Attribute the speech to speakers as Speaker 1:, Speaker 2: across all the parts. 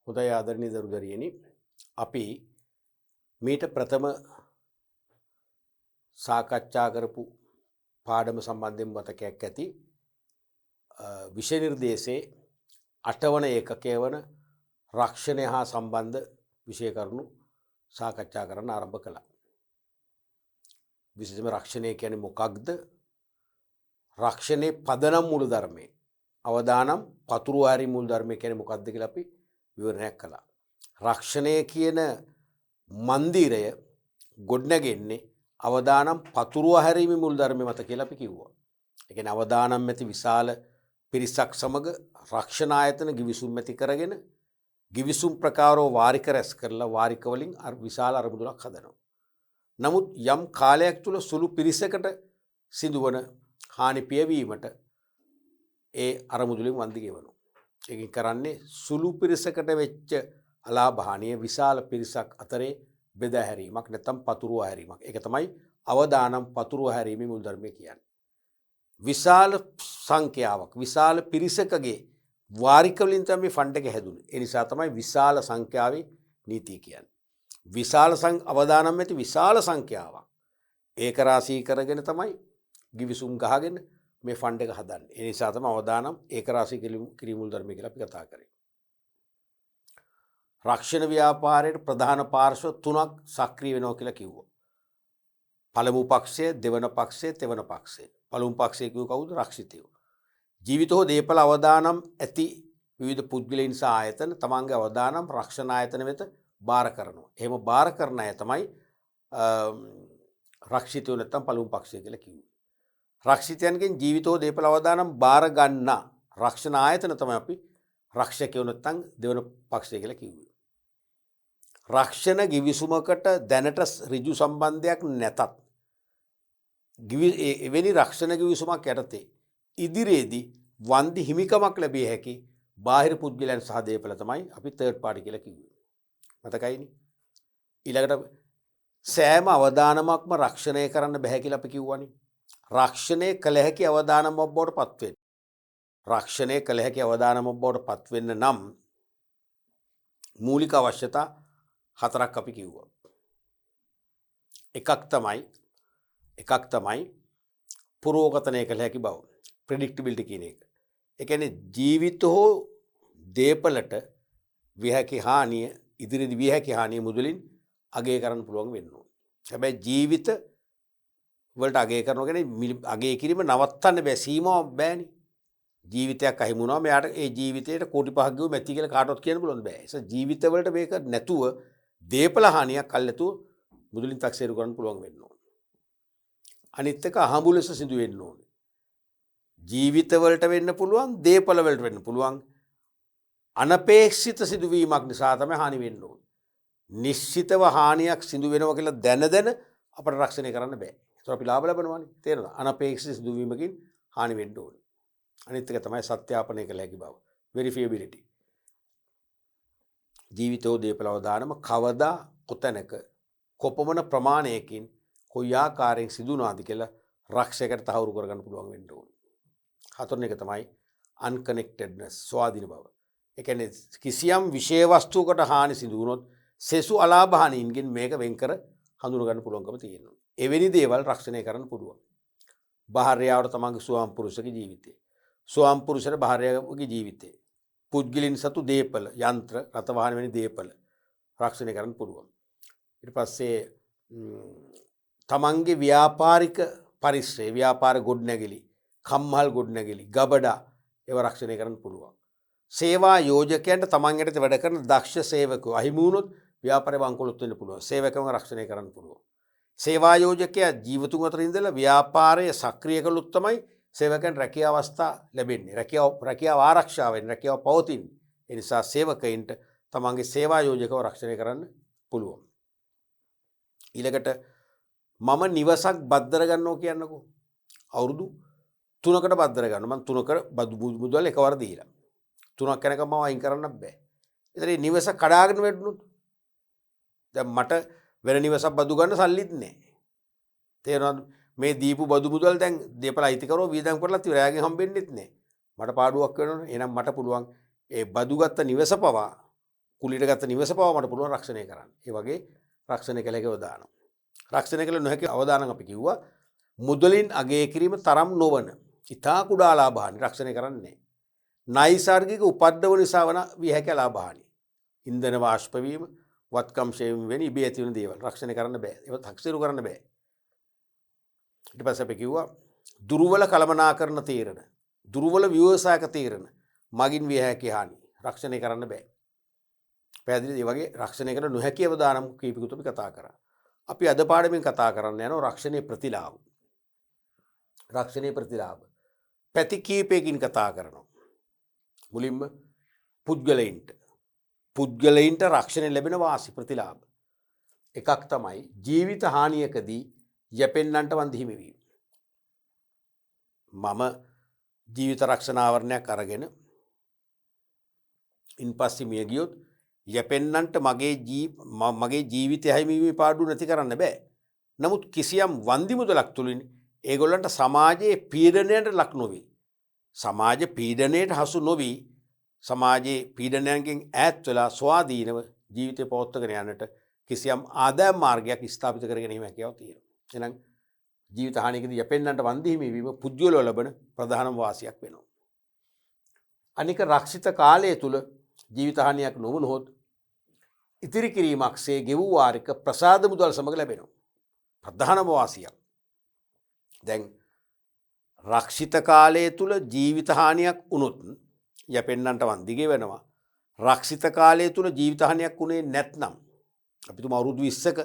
Speaker 1: හොඳයි ආදරණීය දරුදරියනි අපි මීට ප්‍රථම සාකච්ඡා කරපු පාඩම සම්බන්ධයෙන් මතකයක් ඇති විෂය නිර්දේශයේ 8 වන ඒකකය වන රක්ෂණය හා සම්බන්ධ විෂය කරුණු සාකච්ඡා කරන්න ආරම්භ කළා. විශේෂයෙන්ම රක්ෂණය කියන්නේ මොකක්ද? රක්ෂණයේ පදනම් මූලධර්මයේ අවදානම් පතුරුවාරි මූලධර්මය කියන්නේ මොකක්ද කියලා අපි විවරණයක් කළා. රක්ෂණය කියන මන්දිරය ගොඩනැගෙන්නේ අවදානම් පතුරුව හැරීමේ මූලධර්මය මත කියලා අපි කිව්වා. ඒ කියන්නේ අවදානම් ඇති විශාල පිරිසක් සමග රක්ෂණ ආයතන ගිවිසුම් ඇති කරගෙන ගිවිසුම් ප්‍රකාරව වාරික රැස් කරලා වාරික වලින් විශාල අරමුදලක් හදනවා. නමුත් යම් කාලයක් තුල සුළු පිරිසකට සිදුවන හානි පියවීමට ඒ අරමුදලින් වන්දි ගෙවනවා. ඒකෙන් කරන්නේ සුළු පිරිසකට වෙච්ච අලාභ හානිය විශාල පිරිසක් අතරේ බෙදා හැරීමක් නැත්නම් පතුරුව හැරීමක්. ඒක තමයි අවදානම් පතුරුව හැරීමේ මුල් ධර්මය කියන්නේ. විශාල සංඛ්‍යාවක් විශාල පිරිසකගේ වාරික වලින් තමයි ෆන්ඩ් එක හැදුනේ. ඒ නිසා තමයි විශාල සංඛ්‍යාවේ නීතිය කියන්නේ. විශාල අවදානම් ඇති විශාල සංඛ්‍යාවක් ඒක රාශී කරගෙන තමයි ගිවිසුම් ගහගෙන මේ ෆන්ඩ් එක හදන්නේ. ඒ නිසා තමයි අවදානම් ඒක රාශී කිරීම මුල් ධර්මය කියලා අපි කතා කරේ. රක්ෂණ ව්‍යාපාරයේ ප්‍රධාන පාර්ශ්ව තුනක් සක්‍රිය වෙනවා කියලා කිව්වා. පළමු පක්ෂය, දෙවන පක්ෂය, තෙවන පක්ෂය. පළමු පක්ෂය කිව්ව කවුද? රක්ෂිතයෝ. ජීවිත හෝ දේපල අවදානම් ඇති විවිධ පුද්ගලයන් සහ ආයතන තමන්ගේ අවදානම් රක්ෂණ ආයතන වෙත බාර කරනවා. එහෙම බාර කරන අය තමයි රක්ෂිතයෝ නැත්නම් පළමු පක්ෂය කියලා කිව්වේ. රක්ෂිතයන්ගෙන් ජීවිත හෝ දේපල අවදානම් බාර ගන්න රක්ෂණ ආයතන තමයි අපි රක්ෂකයෝ නැත්නම් දෙවන පක්ෂය කියලා කිව්වේ. රක්ෂණ ගිවිසුමකට දැනට ඍජු සම්බන්ධයක් නැතත් එවැනි රක්ෂණ ගිවිසුමක් යටතේ ඉදිරියේදී වන්දි හිමිකමක් ලැබිය හැකි බාහිර පුද්ගලයන් සහ දේපල තමයි අපි තර්ඩ් පාර්ටි කියලා කිව්වේ. මතකයිනේ? ඊළඟට සෑම අවදානමක්ම රක්ෂණය කරන්න බෑ කියලා අපි කිව්වනේ. රක්ෂණය කළ හැකි අවදානමක් බවට පත් වෙන්න. රක්ෂණය කළ හැකි අවදානමක් බවට පත් වෙන්න නම් මූලික අවශ්‍යතා 4ක් අපි කිව්වා. එකක් තමයි පුරෝගතනය කළ හැකි බව. ප්‍රෙඩික්ටිබිලිටි කියන එක. ඒ කියන්නේ ජීවිත හෝ දේපලට විය හැකි හානිය ඉදිරියේදී විය හැකි හානිය මුදලින් අගය කරන්න පුළුවන් වෙන්න ඕනේ. හැබැයි ජීවිත වලට අගය කරනවා කියන්නේ අගය කිරීම නවත්තන්න බෑ, සීමාවක් බෑනේ. ජීවිතයක් අහිමි වුණාම එයාට ඒ ජීවිතේට කෝටි 5ක් ගිහුව මැති කියලා කාටවත් කියන්න පුළුවන් බෑ. ඒ නිසා ජීවිත වලට මේක නැතුව දේපල හානියක් අල්ලතුව මුදලින් තක්සේරු කරන්න පුළුවන් වෙන්න ඕනේ. අනිත් එක අහඹු ලෙස සිදු වෙන්න ඕනේ. ජීවිත වලට වෙන්න පුළුවන්, දේපල වලට වෙන්න පුළුවන්. අනපේක්ෂිත සිදුවීමක් නිසා තමයි හානි වෙන්න ඕනේ. නිශ්චිතව හානියක් සිදු වෙනවා කියලා දැන අපට රක්ෂණය කරන්න බෑ. ඒක අපි ලාභ ලබනවානේ. තේරෙනවද? අනපේක්ෂිත සිදුවීමකින් හානි වෙන්න ඕනේ. අනිත් එක තමයි සත්‍යාපනය කළ හැකි බව. වෙරිෆියබිලිටි. ජීවිතෝ දේපල අවදානම කවදා කොතැනක කොපමණ ප්‍රමාණයකින් කොයි ආකාරයෙන් සිදු වුණාද කියලා රක්ෂකයට තහවුරු කරගන්න පුළුවන් වෙන්න ඕනේ. හතරවෙනි එක තමයි අන්කනෙක්ටඩ්නස්, ස්වාධීන බව. ඒ කියන්නේ කිසියම් විෂය වස්තුවකට හානි සිදු වුණොත් සෙසු අලාභ හානියින්ගෙන් මේක වෙන් කර හඳුන ගන්න පුළුවන්කම තියෙනවා. එවැනි දේවල් රක්ෂණය කරන්න පුළුවන්. භාර්යාවට තමන්ගේ ස්වාම පුරුෂගේ ජීවිතේ, ස්වාම පුරුෂට භාර්යාවගේ ජීවිතේ, පුද්ගලින් සතු දේපල, යන්ත්‍ර, රත වාහන වැනි දේපල රක්ෂණය කරන්න පුළුවන්. ඊට පස්සේ තමන්ගේ ව්‍යාපාරික පරිශ්‍රය, ව්‍යාපාර ගොඩනැගිලි, කම්හල් ගොඩනැගිලි, ගබඩා ඒව රක්ෂණය කරන්න පුළුවන්. සේවා යෝජකයන්ට තමන් යටතේ වැඩ කරන දක්ෂ සේවකයෝ අහිමි වුණොත් ව්‍යාපාරේ වංකොලොත් වෙන්න පුළුවන්. සේවකයන්ව රක්ෂණය කරන්න පුළුවන්. සේවා යෝජකයා ජීවතුන් අතර ඉඳලා ව්‍යාපාරය සක්‍රිය කළොත් තමයි සේවකයන් රැකියාව අවස්ථා ලැබෙන්නේ. රැකියාව ආරක්ෂා වෙන්නේ, රැකියාව පවතින්නේ. ඒ නිසා සේවකයින්ට තමන්ගේ සේවා යෝජකව රක්ෂණය කරන්න පුළුවන්. ඊළඟට මම නිවසක් බද්දර ගන්නවා කියන්නකෝ. අවුරුදු 3කට බද්දර ගන්නවා. මම 3කට මුදල් එකවර දීලා. 3ක් යනකම් මම අයින් කරන්න බෑ. ඒතර මේ නිවස කඩාගෙන වැටුණොත් දැන් මට වෙන නිවසක් බදු ගන්න සල්ලිත් නැහැ. තේරෙනවද? මේ දීපු බදු මුදල් දැන් දේපල අයිතිකරෝ වීදම් කරලා ඉවර. එයාගෙන් හම්බෙන්නෙත් නැහැ. මට පාඩුවක් වෙනවනේ. එහෙනම් මට පුළුවන් ඒ බදු ගත්ත නිවස පවා කුලියට ගත්ත නිවස පවා මට පුළුවන් රක්ෂණය කරන්න. ඒ වගේ රක්ෂණය කළ හැකි අවදානම්. රක්ෂණය කළ නොහැකි අවදානම් අපි කිව්වා මුදලින් අගය කිරීම තරම් නොවන ඉතා කුඩා ලාභහානි රක්ෂණය කරන්නේ නැහැ. නයිසර්ගික උපද්දව නිසා වන විය හැකි ලාභහානි. ඉන්ධන වාෂ්ප වීම, වත්කම් ෂේම වෙන ඉබේ ඇති වෙන දේවල් රක්ෂණය කරන්න බෑ. ඒවත් හක්සිරු කරන්න බෑ. ඊට පස්සේ අපි කිව්වා දුර්වල කළමනාකරණ තීරණ, දුර්වල ව්‍යවසායක තීරණ මගින් විය හැකි හානි රක්ෂණය කරන්න බෑ. පැහැදිලිද? ඒ වගේ රක්ෂණය කර නොහැකි අවදානම් කීපයකට අපි කතා කරා. අපි අද පාඩමෙන් කතා කරන්න යනවා රක්ෂණයේ ප්‍රතිලාභ. රක්ෂණයේ ප්‍රතිලාභ පැති කීපයකින් කතා කරනවා. මුලින්ම පුද්ගලයින්ට රක්ෂණය ලැබෙන වාසි ප්‍රතිලාභ. එකක් තමයි ජීවිත හානියකදී යැපෙන්නන්ට වන්දි හිමිවීම. මම ජීවිත රක්ෂණාවරණයක් අරගෙන ඉන්පස්සේ මිය ගියොත් යැපෙන්නන්ට මගේ ජීවිතය හිමිවීමේ පාඩුව නැති කරන්න බෑ. නමුත් කිසියම් වන්දි මුදලක් තුලින් ඒගොල්ලන්ට සමාජයේ පීඩනයට ලක් නොවි. සමාජ පීඩනයට හසු නොවි සමාජයේ පීඩනයන්ගෙන් ඈත් වෙලා ස්වාධීනව ජීවිතය පවත්වාගෙන යන්නට කිසියම් ආදායම් මාර්ගයක් ස්ථාපිත කර ගැනීම හැකියාව තියෙනවා. එහෙනම් ජීවිත හානියකදී යැපෙන්නන්ට වන්දි හිමිවීම පුද්ගලව ලබන ප්‍රධානම වාසියක් වෙනවා. අනික රක්ෂිත කාලය තුල ජීවිත හානියක් නොවුනොත් ඉතිරි කිරීමක්සේ ගෙවූ වාරික ප්‍රසාද මුදල් සමග ලැබෙනවා. ප්‍රධානම වාසියක්. දැන් රක්ෂිත කාලය තුල ජීවිත හානියක් වුණොත් යැපෙන්නන්ට වන්දි ගෙවනවා. රක්ෂිත කාලය තුල ජීවිත හානියක් වුණේ නැත්නම් අපි තුමා අවුරුදු 20ක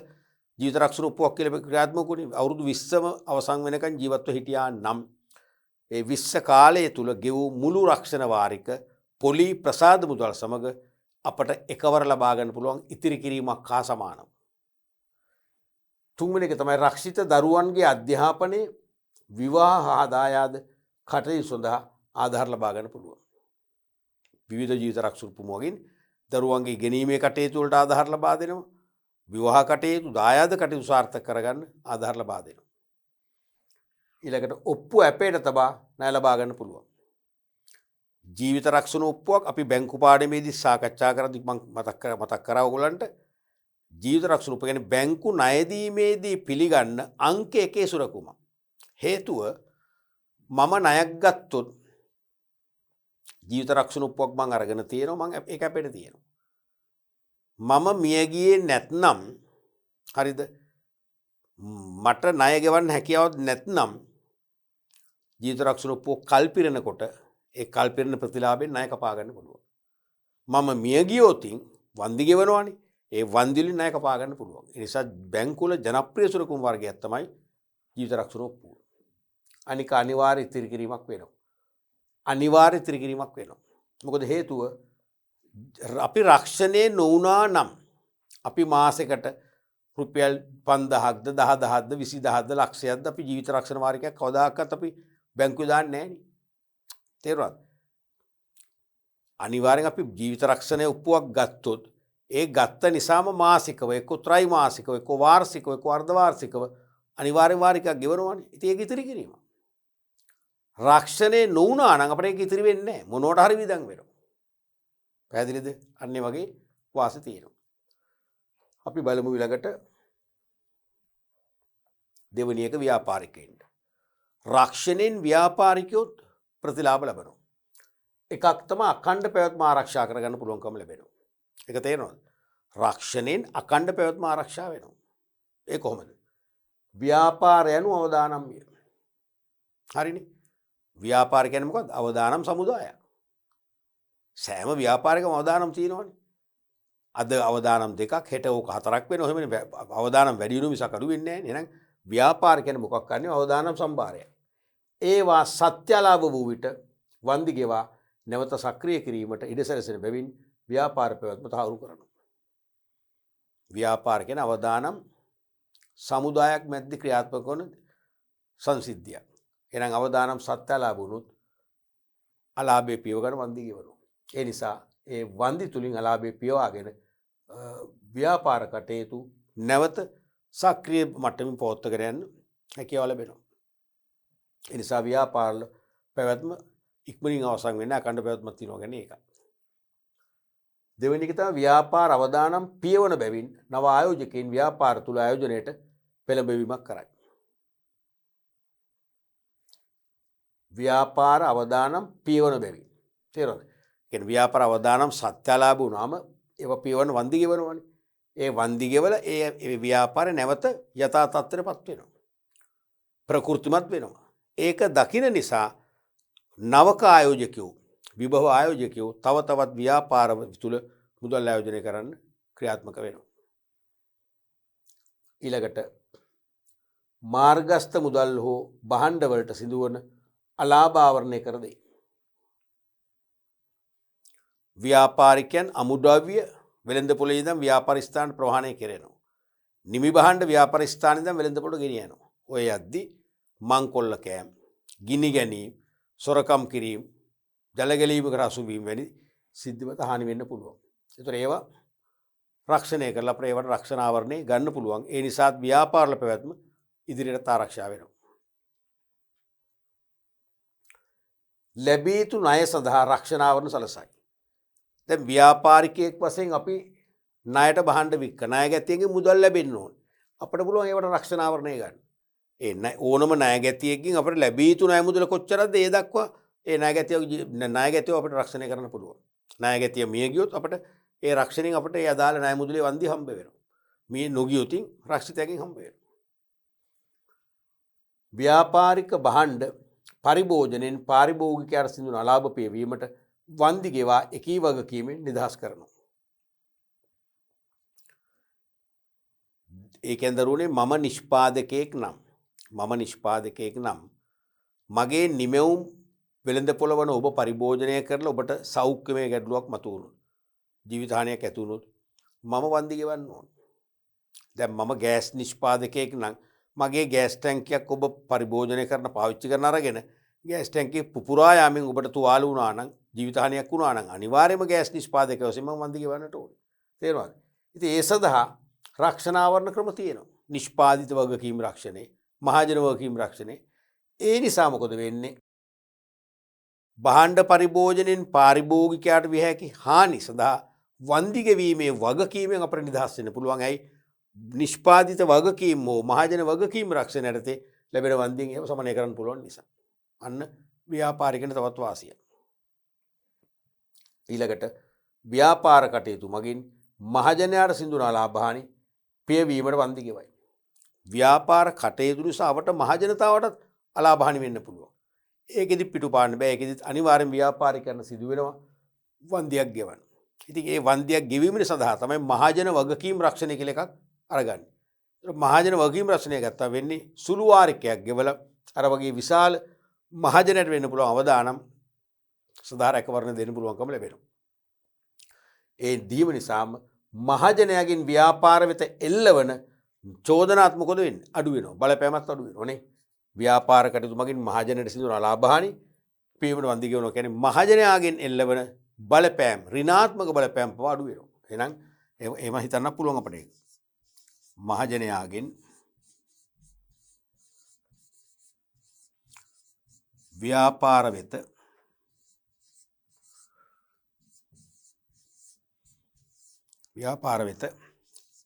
Speaker 1: ජීවිත රක්ෂණ උපුවක් කියලා ක්‍රියාත්මක වුණේ අවුරුදු 20ම අවසන් වෙනකන් ජීවත්ව හිටියා නම් ඒ 20 කාලය තුල ගෙවූ මුළු රක්ෂණ වාරික පොලි ප්‍රසාද මුදල් සමග අපට එකවර ලබා ගන්න පුළුවන් ඉතිරි කිරීමක් හා සමානව. තුන්වෙනි එක තමයි රක්ෂිත දරුවන්ගේ අධ්‍යාපනයේ විවාහ ආදායාද කටයුතු සඳහා ආධාර ලබා ගන්න පුළුවන්. විවිධ ජීවිත රක්ෂණ උපමුවකින් දරුවන්ගේ ගෙනීමේ කටයුතු වලට ආධාර ලබා දෙනවා. විවාහ කටයුතු දායාද කටයුතු සාර්ථක කරගන්න ආධාර ලබා දෙනවා. ඊළඟට ඔප්පු ඇපේට තබා ණය ලබා ගන්න පුළුවන්. ජීවිත රක්ෂණ ඔප්පුවක් අපි බැංකු පාඩමේදී සාකච්ඡා කරද්දී මම මතක් කරා ඔයගොල්ලන්ට ජීවිත රක්ෂණ ඔප්පුව කියන්නේ බැංකු ණය දීමේදී පිළිගන්න අංක 1 සුරකුම. හේතුව මම ණයක් ගත්තොත් ජීවිත රක්ෂණ ඔප්පුවක් මම අරගෙන තියෙනවා මම ඒක අපිට තියෙනවා. මම මිය ගියේ නැත්නම් හරිද මට ණය ගෙවන්න හැකියාවක් නැත්නම් ජීවිත රක්ෂණ ඔප්පුව කල්පිරනකොට ඒ කල්පිරන ප්‍රතිලාභයෙන් ණය කපා ගන්න පුළුවන්. මම මිය ගියොතින් වන්දි ගෙවනවානේ. ඒ වන්දි වලින් ණය කපා ගන්න පුළුවන්. ඒ නිසා බැංකුවල ජනප්‍රිය සුරකුම් වර්ගයක් තමයි ජීවිත රක්ෂණ ඔප්පුව. අනික අනිවාර්ය ඉතිරි කිරීමක් වෙනවා. අනිවාර්ය ඉතිරි කිරීමක් වෙනවා. මොකද හේතුව අපි රක්ෂණය නොවුනා නම් අපි මාසෙකට රුපියල් 5000ක්ද 10000ක්ද 20000ක්ද ලක්ෂයක්ද අපි ජීවිත රක්ෂණ වාරිකයක් කවදාකවත් අපි බැංකුවේ දාන්නේ නැහැ නේ. තේරුණාද? අනිවාර්යෙන් අපි ජීවිත රක්ෂණයේ ඔප්පුවක් ගත්තොත් ඒ ගත්ත නිසාම මාසිකව එක්ක ත්‍රිමාසිකව එක්ක වාර්ෂිකව එක්ක අර්ධ වාර්ෂිකව අනිවාර්යෙන් වාරිකයක් ගෙවනවානේ. ඉතින් ඒක ඉතිරි කිරීම. රක්ෂණය නොවුනා නම් අපිට ඒක ඉතිරි වෙන්නේ නැහැ. මොනවට හරි විදන් වෙනවා. පැහැදිලිද? අන්න ඒ වගේ වාසි තියෙනවා. අපි බලමු ඊළඟට දෙවෙනි එක ව්‍යාපාරිකයින්ට. රක්ෂණයෙන් ව්‍යාපාරිකයොත් ප්‍රතිලාභ ලබනවා. එකක් තමයි අඛණ්ඩ පැවැත්ම ආරක්ෂා කරගන්න පුළුවන්කම ලැබෙනවා. ඒක තේරෙනවද? රක්ෂණයෙන් අඛණ්ඩ පැවැත්ම ආරක්ෂා වෙනවා. ඒ කොහොමද? ව්‍යාපාරය යනු අවදානම්ය. හරිනේ. ව්‍යාපාර කියන්නේ මොකක්ද? අවදානම් සමුදායක්. සෑම ව්‍යාපාරිකම අවදානම් තියෙනවනේ. අද අවදානම් දෙකක් හෙට ඕක හතරක් වෙනවා. එහෙමනේ අවදානම් වැඩි වෙනු මිසක් අඩු වෙන්නේ නැහැ. එහෙනම් ව්‍යාපාර කියන්නේ මොකක් කරන්නේ? අවදානම් සම්භාරය. ඒවා සත්‍යලාභ වූ විට වන්දි ගෙවා නැවත සක්‍රිය කිරීමට ඉඩ සැලසෙන බැවින් ව්‍යාපාර පැවැත්ම තහවුරු කරනවා. ව්‍යාපාර කියන්නේ අවදානම් සමුදායක් මැද්දේ ක්‍රියාත්මක වන සංසිද්ධියක්. එහෙනම් අවදානම් සත්‍යලාභ වුණොත් අලාභේ පියව ගන්න වන්දි ගෙවනවා. ඒ නිසා ඒ වන්දි තුලින් අලාභේ පියවාගෙන ව්‍යාපාර කටයුතු නැවත සක්‍රිය මට්ටමින් පවත්වාගෙන යන්න හැකියාව ලැබෙනවා. ඒ නිසා ව්‍යාපාර පැවැත්ම ඉක්මනින් අවසන් වෙන්න අඛණ්ඩ පැවැත්මක් තියෙනවා කියන්නේ ඒකයි. දෙවෙනි එක තමයි ව්‍යාපාර අවදානම් පියවන බැවින් නව ආයෝජකයින් ව්‍යාපාර තුල ආයෝජනයට පෙළඹවීමක් කරයි. ව්‍යාපාර අවදානම් පියවන බැවින්. තේරෙනවද? කියන්නේ ව්‍යාපාර අවදානම් සත්‍යලාභ වුණාම ඒව පියවන වන්දි ගෙවනවනේ. ඒ වන්දි ගෙවල ඒ ව්‍යාපාරය නැවත යථා තත්ත්වයටපත් වෙනවා. ප්‍රකෘතිමත් වෙනවා. ඒක දකින නිසා නවක ආයෝජකයෝ විභව ආයෝජකයෝ තව තවත් ව්‍යාපාර තුළ මුදල් ආයෝජනය කරන්න ක්‍රියාත්මක වෙනවා. ඊළඟට මාර්ගස්ත මුදල් හෝ භාණ්ඩ වලට සිදුවන අලාභ ආවරණය කර දෙයි. ව්‍යාපාරිකයන් අමුද්‍රව්‍ය වෙළඳපොලේ ඉඳන් ව්‍යාපාර ස්ථාන ප්‍රවාහනය කෙරෙනවා. නිමි භාණ්ඩ ව්‍යාපාර ස්ථාන ඉඳන් වෙළඳපොලට ගෙනියනවා. ඔය යද්දී මංකොල්ල කෑම්, ගිනි ගැනීම, සොරකම් කිරීම, ජලගැලීමකට අසුවීම වැනි සිද්ධිමත හානි වෙන්න පුළුවන්. ඒතර ඒවා රක්ෂණය කරලා අපේ ඒවට රක්ෂණ ආවරණය ගන්න පුළුවන්. ඒ නිසාත් ව්‍යාපාරවල පැවැත්ම ඉදිරියට ආරක්ෂා වෙනවා. ලැබී යුතු ණය සඳහා රක්ෂණ ආවරණ සලසයි. දැන් ව්‍යාපාරිකයෙක් වශයෙන් අපි ණයට භාණ්ඩ වික්ක ණය ගැතියෙන්ගේ මුදල් ලැබෙන්න ඕන. අපිට පුළුවන් ඒවට රක්ෂණ ආවරණය ගන්න. ඒ ඕනම ණය ගැතියෙක්ගෙන් අපිට ලැබී යුතු ණය මුදල කොච්චරද ඒ දක්වා ඒ ණය ගැතියව අපිට රක්ෂණය කරන්න පුළුවන්. ණය ගැතිය මිය ගියොත් අපිට ඒ රක්ෂණයෙන් අපිට ඒ අදාළ ණය මුදලේ වන්දි හම්බ වෙනවා. මිය නොගියොත් රක්ෂිතයෙන් හම්බ වෙනවා. ව්‍යාපාරික භාණ්ඩ පරිභෝජනයෙන් පාරිභෝගිකයාට සිදුවන අලාභ පේවීමට වන්දි ගෙවා එකී වගකීමෙන් නිදහස් කරනවා. ඒකෙන් දරුවනේ මම නිෂ්පාදකයෙක් නම් මගේ නිමෙවුම් වෙළඳපොළ වන ඔබ පරිභෝජනය කරලා ඔබට සෞඛ්‍යමය ගැටලුවක් මතුවුණොත් ජීවිත හානියක් ඇති වුණොත් මම වන්දි ගෙවන්න ඕන. දැන් මම ගෑස් නිෂ්පාදකයෙක් නම් මගේ ගෑස් ටැංකියක් ඔබ පරිභෝජනය කරන පාවිච්චි කරන අරගෙන ගෑස් ටැංකිය පුපුරා යාමෙන් ඔබට තුවාල වුණා නම් ජීවිත හානියක් වුණා නම් අනිවාර්යයෙන්ම ගෑස් නිෂ්පාදකයෙක් වශයෙන් මම වන්දි ගෙවන්නට ඕනේ. තේරුණාද? ඉතින් ඒ සඳහා රක්ෂණ ආවරණ ක්‍රම තියෙනවා. නිෂ්පාදිත වගකීම් රක්ෂණය, මහජන වගකීම් රක්ෂණය. ඒ නිසා මොකද වෙන්නේ? භාණ්ඩ පරිභෝජනයෙන් පාරිභෝගිකයාට විය හැකි හානි සඳහා වන්දි ගෙවීමේ වගකීමෙන් අපිට නිදහස් වෙන්න පුළුවන්. ඇයි? නිෂ්පාදිත වගකීම් හෝ මහජන වගකීම් රක්ෂණ යටතේ ලැබෙන වන්දියෙන් ඒව සමනය කරන්න පුළුවන් නිසා. අන්න ව්‍යාපාරිකයන්ට තවත් වාසියක්. ඊළඟට ව්‍යාපාර කටයුතු මගින් මහජනයාට සිදුවන අලාභ හානි පියවීමට වන්දි ගෙවයි. ව්‍යාපාර කටයුතු නිසා අපට මහජනතාවටත් අලාභ හානි වෙන්න පුළුවන්. ඒකෙදි පිටු පාන්න බෑ. ඒකෙදි අනිවාර්යෙන් ව්‍යාපාරිකයන් සිදු වෙනවා වන්දියක් ගෙවන්න. ඉතින් ඒ වන්දියක් ගෙවීම සඳහා තමයි මහජන වගකීම් රක්ෂණය කියලා එකක් අරගන්නේ. ඒක මහජන වගකීම් රක්ෂණය ගත්තා වෙන්නේ සුළු වාරිකයක් ගෙවලා අර වගේ විශාල මහජනයට වෙන්න පුළුවන් අවදානම් සදා රැකවරණ දෙන්න පුළුවන්කම ලැබෙනවා. ඒ දීම නිසාම මහජනයාගෙන් ව්‍යාපාර වෙත එල්ලවන චෝදනාත්මකද වෙන්නේ අඩු වෙනවා. බලපෑමත් අඩු වෙනවා නේ. ව්‍යාපාර කටයුතු මගින් මහජනයට සිදුවන අලාභ හානි පියවීමට වන්දි ගෙවනවා කියන්නේ මහජනයාගෙන් එල්ලවන බලපෑම් ඍණාත්මක බලපෑම් පවා අඩු වෙනවා. එහෙනම් එහෙම හිතන්න පුළුවන් අපිට ඒක. මහජනයාගෙන් ව්‍යාපාර වෙත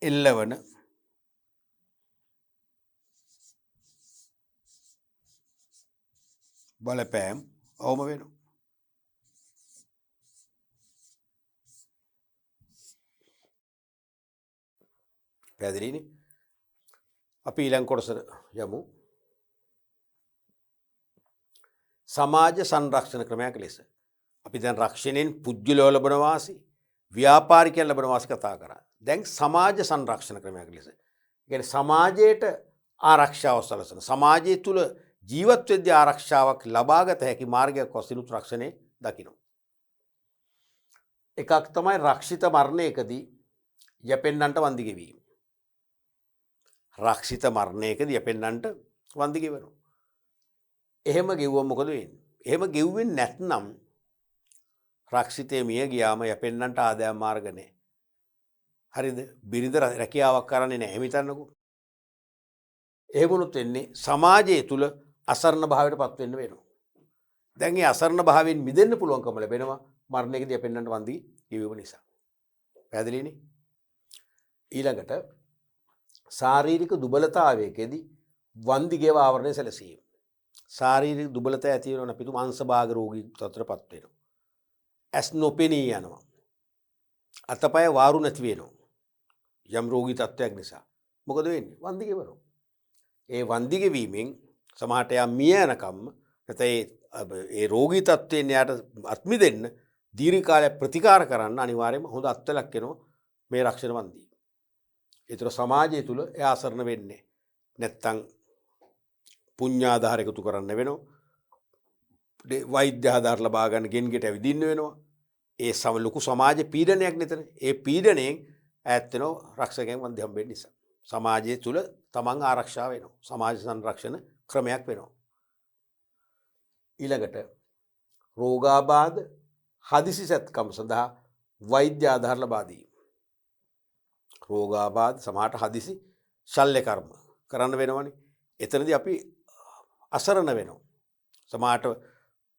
Speaker 1: එල්ලවන බලපෑම් අවම වෙනවා. පැහැදිලිනේ? අපි ඊළඟ කොටසට යමු. සමාජ සංරක්ෂණ ක්‍රමයක් ලෙස අපි දැන් රක්ෂණයෙන් පුද්ගලයෝ ලබන වාසි, ව්‍යාපාරිකයන් ලබන වාසි කතා කරා. දැන් සමාජ සංරක්ෂණ ක්‍රමයක් ලෙස. ඒ කියන්නේ සමාජයට ආරක්ෂාව සලසන, සමාජය තුල ජීවත් වෙද්දී ආරක්ෂාවක් ලබාගත හැකි මාර්ගයක් වශයෙන් රක්ෂණය දකිනවා. එකක් තමයි රක්ෂිත මරණයකදී යැපෙන්නන්ට වන්දි ගෙවීම. රක්ෂිත මරණයකදී යැපෙන්නන්ට වන්දි ගෙවනවා. එහෙම ගෙවුවම මොකද වෙන්නේ? එහෙම ගෙව්වේ නැත්නම් රක්ෂිතේ මිය ගියාම යැපෙන්නන්ට ආදායම් මාර්ග නැහැ. හරිද? බිරිඳ රැකියාවක් කරන්නේ නැහැ. එහෙම හිතන්නකෝ. එහෙමනොත් වෙන්නේ සමාජය තුල අසරණ භාවයට පත් වෙන්න වෙනවා. දැන් මේ අසරණ භාවයෙන් මිදෙන්න පුළුවන්කම ලැබෙනවා මරණයකදී යැපෙන්නන්ට වන්දි ගෙවීම නිසා. පැහැදිලිනේ? ඊළඟට ශාරීරික දුබලතාවයකදී වන්දිගේ ආවරණය සැලසීම. ශාරීරික දුබලතාව ඇති වෙනවනම් අපි තුමු අංශභාග රෝගී තත්ත්වයටපත් වෙනවා. ඇස් නොපෙනී යනවා. අතපය වාරු නැති වෙනවා. යම් රෝගී තත්ත්වයක් නිසා. මොකද වෙන්නේ? වන්දි ගෙවනවා. ඒ වන්දි ගෙවීමෙන් සමහරට යා මිය යනකම් නැත්නම් ඒ රෝගී තත්ත්වයෙන් යාට අත්මි දෙන්න දීර්ඝ කාලයක් ප්‍රතිකාර කරන්න අනිවාර්යයෙන්ම හොඳ අත්වලක් වෙනවා මේ රක්ෂණ වන්දිය. ඒතර සමාජය තුල එයා අසරණ වෙන්නේ නැත්තම් පුඤ්ඤාධාර එකතු කරන්න වෙනවා. වෛද්‍ය ආධාර ලබා ගන්න ගෙන්ගෙට ඇවිදින්න වෙනවා. ඒ ලොකු සමාජ පීඩනයක් නේතන. ඒ පීඩණයෙන් ඈත් වෙනවා රක්ෂකයන් වන්දි හම්බෙන්න නිසා. සමාජය තුල තමන් ආරක්ෂා වෙනවා. සමාජ සංරක්ෂණ ක්‍රමයක් වෙනවා. ඊළඟට රෝගාබාධ හදිසි සැත්කම් සඳහා වෛද්‍ය ආධාර ලබා දීම. රෝගාබාධ සමහරට හදිසි ශල්‍ය කර්ම කරන්න වෙනවනේ. එතනදී අපි අසරණ වෙනවා. සමහරට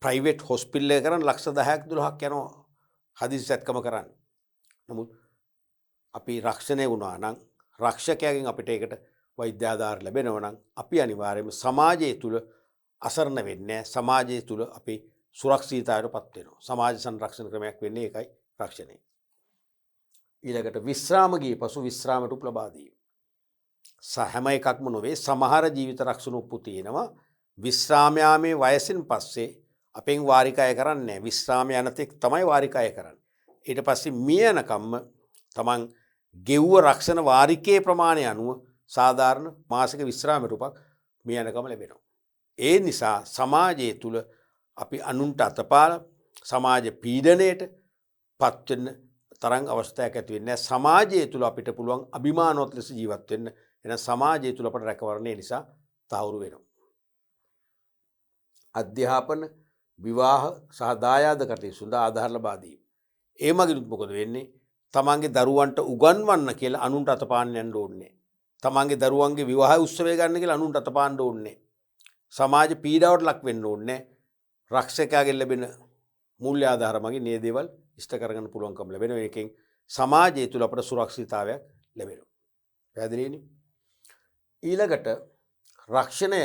Speaker 1: ප්‍රයිවට් හොස්පිටල් එක කරන් ලක්ෂ 10ක් 12ක් යනවා හදිසි සැත්කම කරන්න. නමුත් අපි රක්ෂණය වුණා නම් රක්ෂකයාගෙන් අපිට ඒකට වෛද්‍ය ආධාර ලැබෙනවා නම් අපි අනිවාර්යයෙන්ම සමාජය තුල අසරණ වෙන්නේ නැහැ. සමාජය තුල අපි සුරක්ෂිතතාවයටපත් වෙනවා. සමාජ සංරක්ෂණ ක්‍රමයක් වෙන්නේ ඒකයි රක්ෂණය. ඊළඟට විශ්‍රාම ගිය පසු විශ්‍රාමයට උප ලබා දීම. හැම එකක්ම නොවේ සමහර ජීවිත රක්ෂණ උප්පු තියෙනවා. විශ්‍රාම යාමේ වයසින් පස්සේ අපෙන් වාරිකය කරන්නේ විශ්‍රාම යන තෙක් තමයි වාරිකය කරන්නේ. ඊට පස්සේ මිය යනකම්ම තමන් ගෙව්ව රක්ෂණ වාරිකයේ ප්‍රමාණය අනුව සාධාරණ මාසික විශ්‍රාමයට උපක් මිය යනකම ලැබෙනවා. ඒ නිසා සමාජය තුල අපි අනුන්ට අතපාල සමාජ පීඩනයට පත් වෙන්න තරම් අවස්ථාවක් ඇති වෙන්නේ නැහැ. සමාජය තුල අපිට පුළුවන් අභිමානවත් ලෙස ජීවත් වෙන්න. එහෙනම් සමාජය තුල අපට රැකවරණය නිසා තහවුරු වෙනවා. අධ්‍යාපන විවාහ සහ දායාද කටයුතු සඳහා ආධාර ලබා දීම. ඒ මගිනුත් මොකද වෙන්නේ? තමන්ගේ දරුවන්ට උගන්වන්න කියලා අනුන්ට අතපාන්න යන්න ඕනේ. තමන්ගේ දරුවන්ගේ විවාහ උත්සවය ගන්න කියලා අනුන්ට අතපාන්න ඕනේ. සමාජ පීඩාවට ලක් වෙන්න ඕනේ. රක්ෂකයාගෙන් ලැබෙන මූල්‍ය ආධාර මගින් මේ දේවල් ඉෂ්ට කරගන්න පුළුවන්කම ලැබෙනවා. ඒකෙන් සමාජය තුල අපට සුරක්ෂිතතාවයක් ලැබෙනවා. පැහැදිලිනේ? ඊළඟට රක්ෂණය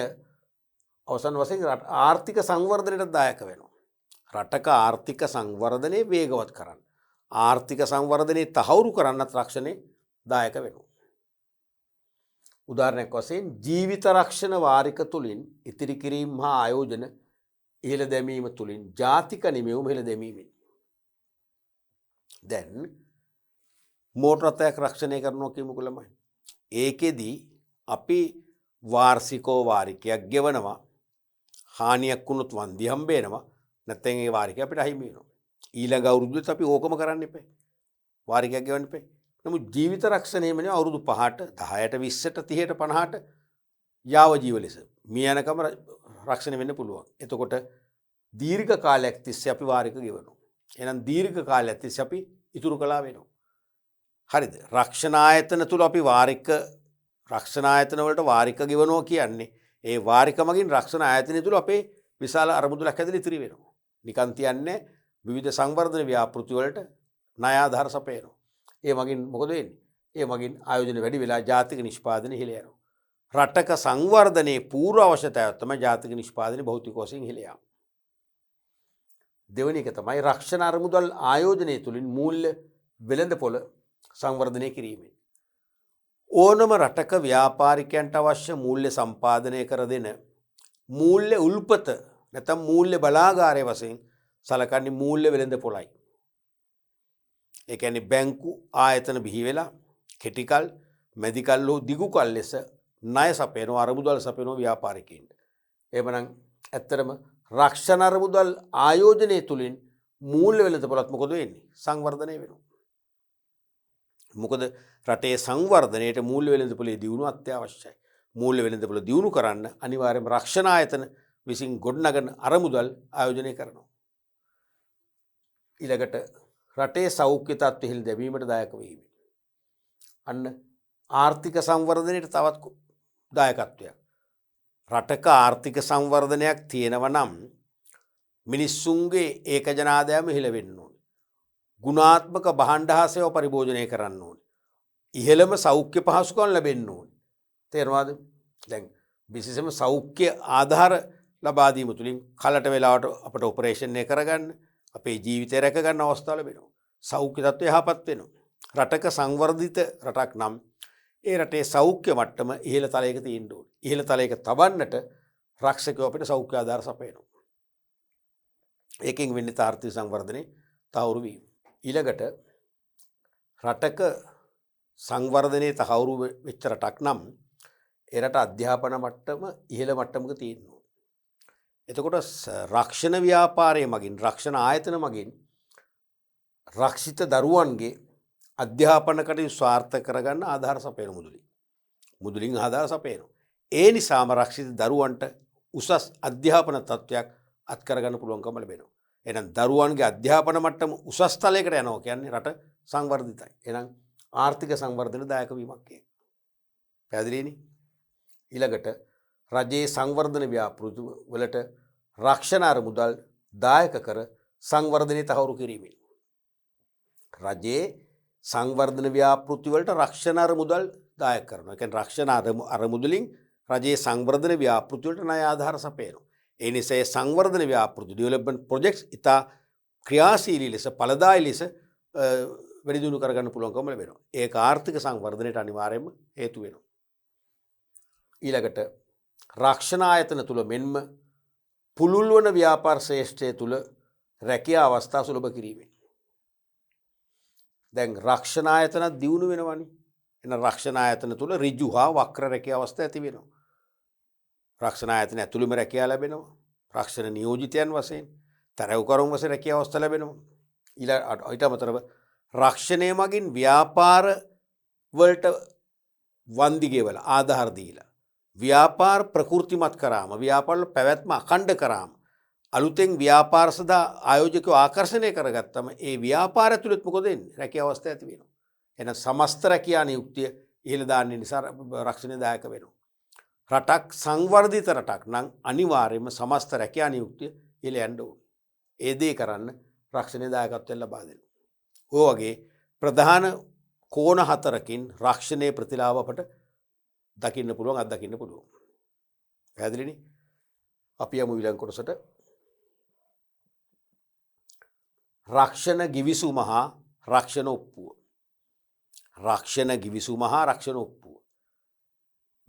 Speaker 1: අවසන් වශයෙන් ආර්ථික සංවර්ධනයට දායක වෙනවා. රටක ආර්ථික සංවර්ධනය වේගවත් කරන්න. ආර්ථික සංවර්ධනයේ තහවුරු කරන්නත් රක්ෂණය දායක වෙනවා. උදාහරණයක් වශයෙන් ජීවිත රක්ෂණ වාරික තුලින් ඉතිරි කිරීම හා ආයෝජන ඉහළ දැමීම තුලින් ජාතික නිමැවුම ඉහළ දැමීමෙන් දැන් මෝටර රථයක් රක්ෂණය කරනවා කියමුකෝ ළමයි. ඒකෙදී අපි වාර්ෂිකව වාරිකයක් ගෙවනවා. හානියක් වුණොත් වන්දි හම්බ වෙනවා. නැත්නම් ඒ වාරිකය අපිට අහිමි වෙනවා. ඊළඟ අවුරුද්දෙත් අපි ඕකම කරන්න එපා. වාරිකයක් ගෙවන්න එපා. නමුත් ජීවිත රක්ෂණයමනේ අවුරුදු 5ට 10ට 20ට 30ට 50ට යාව ජීව ලෙස මිය යනකම රක්ෂණය වෙන්න පුළුවන්. එතකොට දීර්ඝ කාලයක් තිස්සේ අපි වාරික ගෙවනවා. එහෙනම් දීර්ඝ කාලයක් තිස්සේ අපි ඉතුරු කළා වෙනවා. හරිද? රක්ෂණ ආයතන තුල අපි රක්ෂණ ආයතන වලට වාරික ගෙවනවා කියන්නේ ඒ වාරික මගින් රක්ෂණ ආයතනය තුල අපේ විශාල අරමුදලක් ඇදලා ඉතිරි වෙනවා. නිකන් තියන්නේ විවිධ සංවර්ධන ව්‍යාපෘති වලට ණය ආධාර සපයනවා. ඒ මගින් මොකද වෙන්නේ? ඒ මගින් ආයෝජන වැඩි වෙලා ජාතික නිෂ්පාදනය ඉහළ යනවා. රටක සංවර්ධනයේ පූර්ව අවශ්‍යතාවය තමයි ජාතික නිෂ්පාදනයේ භෞතික වශයෙන් ඉහළ යාම. දෙවෙනි එක තමයි රක්ෂණ අරමුදල් ආයෝජනය තුලින් මූල්‍ය වෙළඳපොළ සංවර්ධනය කිරීමෙන්. ඕනම රටක ව්‍යාපාරිකයන්ට අවශ්‍ය මූල්‍ය සම්පාදනය කර දෙන මූල්‍ය උල්පත නැත්නම් මූල්‍ය බලාගාරය වශයෙන් සලකන්නේ මූල්‍ය වෙළඳපොළයි. ඒ කියන්නේ බැංකු ආයතන බිහි වෙලා කෙටිකල් මැදිකල් හෝ දිගුකල් ලෙස ණය සපයන අරමුදල් සපයන ව්‍යාපාරිකයින්ට. එහෙමනම් ඇත්තටම රක්ෂණ අරමුදල් ආයෝජනය තුලින් මූල්‍ය වෙළඳපොළත් මොකද වෙන්නේ? සංවර්ධනය වෙනවා. මොකද රටේ සංවර්ධනයට මූල්‍ය වෙළඳපොලේ දියුණුව අත්‍යවශ්‍යයි. මූල්‍ය වෙළඳපොළ දියුණු කරන්න අනිවාර්යයෙන්ම රක්ෂණ ආයතන විසින් ගොඩනගන අරමුදල් ආයෝජනය කරනවා. ඊළඟට රටේ සෞඛ්‍ය තත්ත්වය ඉහළ දැමීමට දායක වීම. අන්න ආර්ථික සංවර්ධනයට තවත් දායකත්වයක්. රටක ආර්ථික සංවර්ධනයක් තියෙනවා නම් මිනිස්සුන්ගේ ඒකජන ආදායම ඉහළ වෙන්න ඕනේ. ගුණාත්මක භාණ්ඩ හා සේවා පරිභෝජනය කරන්න ඕනේ. ඉහළම සෞඛ්‍ය පහසුකම් ලැබෙන්න ඕනේ. තේරෙනවද? දැන් විශේෂයෙන්ම සෞඛ්‍ය ආධාර ලබා දීම තුලින් කලට වෙලාවට අපට ඔපරේෂන් එක කරගන්න, අපේ ජීවිතය රැක ගන්න අවස්ථාව ලැබෙනවා. සෞඛ්‍ය තත්ත්වය යහපත් වෙනවා. රටක සංවර්ධිත රටක් නම් ඒ රටේ සෞඛ්‍ය මට්ටම ඉහළ තලයක තියෙන්න ඕනේ. ඉහළ තලයක තබන්නට රක්ෂකයෝ අපිට සෞඛ්‍ය ආධාර සපයනවා. ඒකෙන් වෙන්නේ ආර්ථික සංවර්ධනයේ තහවුරු වීම. ඊළඟට රටක සංවර්ධනයේ තහවුරු වෙච්ච රටක් නම් ඒ රට අධ්‍යාපන මට්ටම ඉහළ මට්ටමක තියෙනවා. එතකොට රක්ෂණ ව්‍යාපාරයේ මගින් රක්ෂණ ආයතන මගින් රක්ෂිත දරුවන්ගේ අධ්‍යාපන කටයුතු ස්වාර්ථක කරගන්න ආධාර සපයන මුදලින් ආධාර සපයනවා. ඒ නිසාම රක්ෂිත දරුවන්ට උසස් අධ්‍යාපන තත්ත්වයක් අත් කරගන්න පුළුවන්කම ලැබෙනවා. එහෙනම් දරුවන්ගේ අධ්‍යාපන මට්ටම උසස් තලයකට යනවා කියන්නේ රට සංවර්ධිතයි. එහෙනම් ආර්ථික සංවර්ධන දායක වීමක් කියන්නේ. පැහැදිලිනේ? ඊළඟට රජයේ සංවර්ධන ව්‍යාපෘති වලට රක්ෂණ අරමුදල් දායක කර සංවර්ධනයේ තහවුරු කිරීමෙන් රජයේ සංවර්ධන ව්‍යාපෘති වලට රක්ෂණ අරමුදල් දායක කරනවා. ඒ කියන්නේ රක්ෂණ අරමුදලින් රජයේ සංවර්ධන ව්‍යාපෘති වලට ණය ආධාර සපයනවා. ඒ නිසා ඒ සංවර්ධන ව්‍යාපෘති ඩෙවලොප්මන්ට් ප්‍රොජෙක්ට්ස් ඉතා ක්‍රියාශීලී ලෙස ඵලදායී ලෙස වැඩි දියුණු කරගන්න පුළුවන්කම ලැබෙනවා. ඒක ආර්ථික සංවර්ධනයට අනිවාර්යයෙන්ම හේතු වෙනවා. ඊළඟට රක්ෂණ ආයතන තුල මෙන්ම පුළුල් වන ව්‍යාපාර ශ්‍රේෂ්ඨය තුල රැකියා අවස්ථා සුලභ කිරීමෙන් දැන් රක්ෂණ ආයතන දියුණු වෙනවනේ. එන රක්ෂණ ආයතන තුල ඍජු හා වක්‍ර රැකියා අවස්ථා ඇති වෙනවා. රක්ෂණ ආයතන ඇතුළෙම රැකියා ලැබෙනවා. රක්ෂණ නියෝජිතයන් වශයෙන් තරවකරුන් වශයෙන් රැකියා අවස්ථා ලැබෙනවා. ඊට අමතරව රක්ෂණය මගින් ව්‍යාපාර වලට වන්දි ගෙවලා ආධාර දීලා ව්‍යාපාර ප්‍රකෘතිමත් කරාම ව්‍යාපාර වල පැවැත්ම අඛණ්ඩ කරාම අලුතෙන් ව්‍යාපාර සඳහා ආයෝජකයෝ ආකර්ෂණය කරගත්තම ඒ ව්‍යාපාර ඇතුළත් මොකද වෙන්නේ? රැකියා අවස්ථා ඇති වෙනවා. එහෙනම් සමස්ත රැකියා නියුක්තිය ඉහළ දාන්නේ නිසා රක්ෂණය දායක වෙනවා. රටක් සංවර්ධිත රටක් නම් අනිවාර්යයෙන්ම සමස්ත රැකියා නියුක්තිය ඉහළ යන්න ඕනේ. ඒ දේ කරන්න රක්ෂණය දායකත්වයෙන් ලබා දෙනවා. ඔය වගේ ප්‍රධාන කෝණ හතරකින් රක්ෂණයේ ප්‍රතිලාභ අපට දකින්න පුළුවන්, අත්දකින්න පුළුවන්. පැහැදිලිනේ? අපි යමු ඊළඟ කොටසට. රක්ෂණ ගිවිසුම හා රක්ෂණ ඔප්පුව. රක්ෂණ ගිවිසුම හා රක්ෂණ ඔප්පුව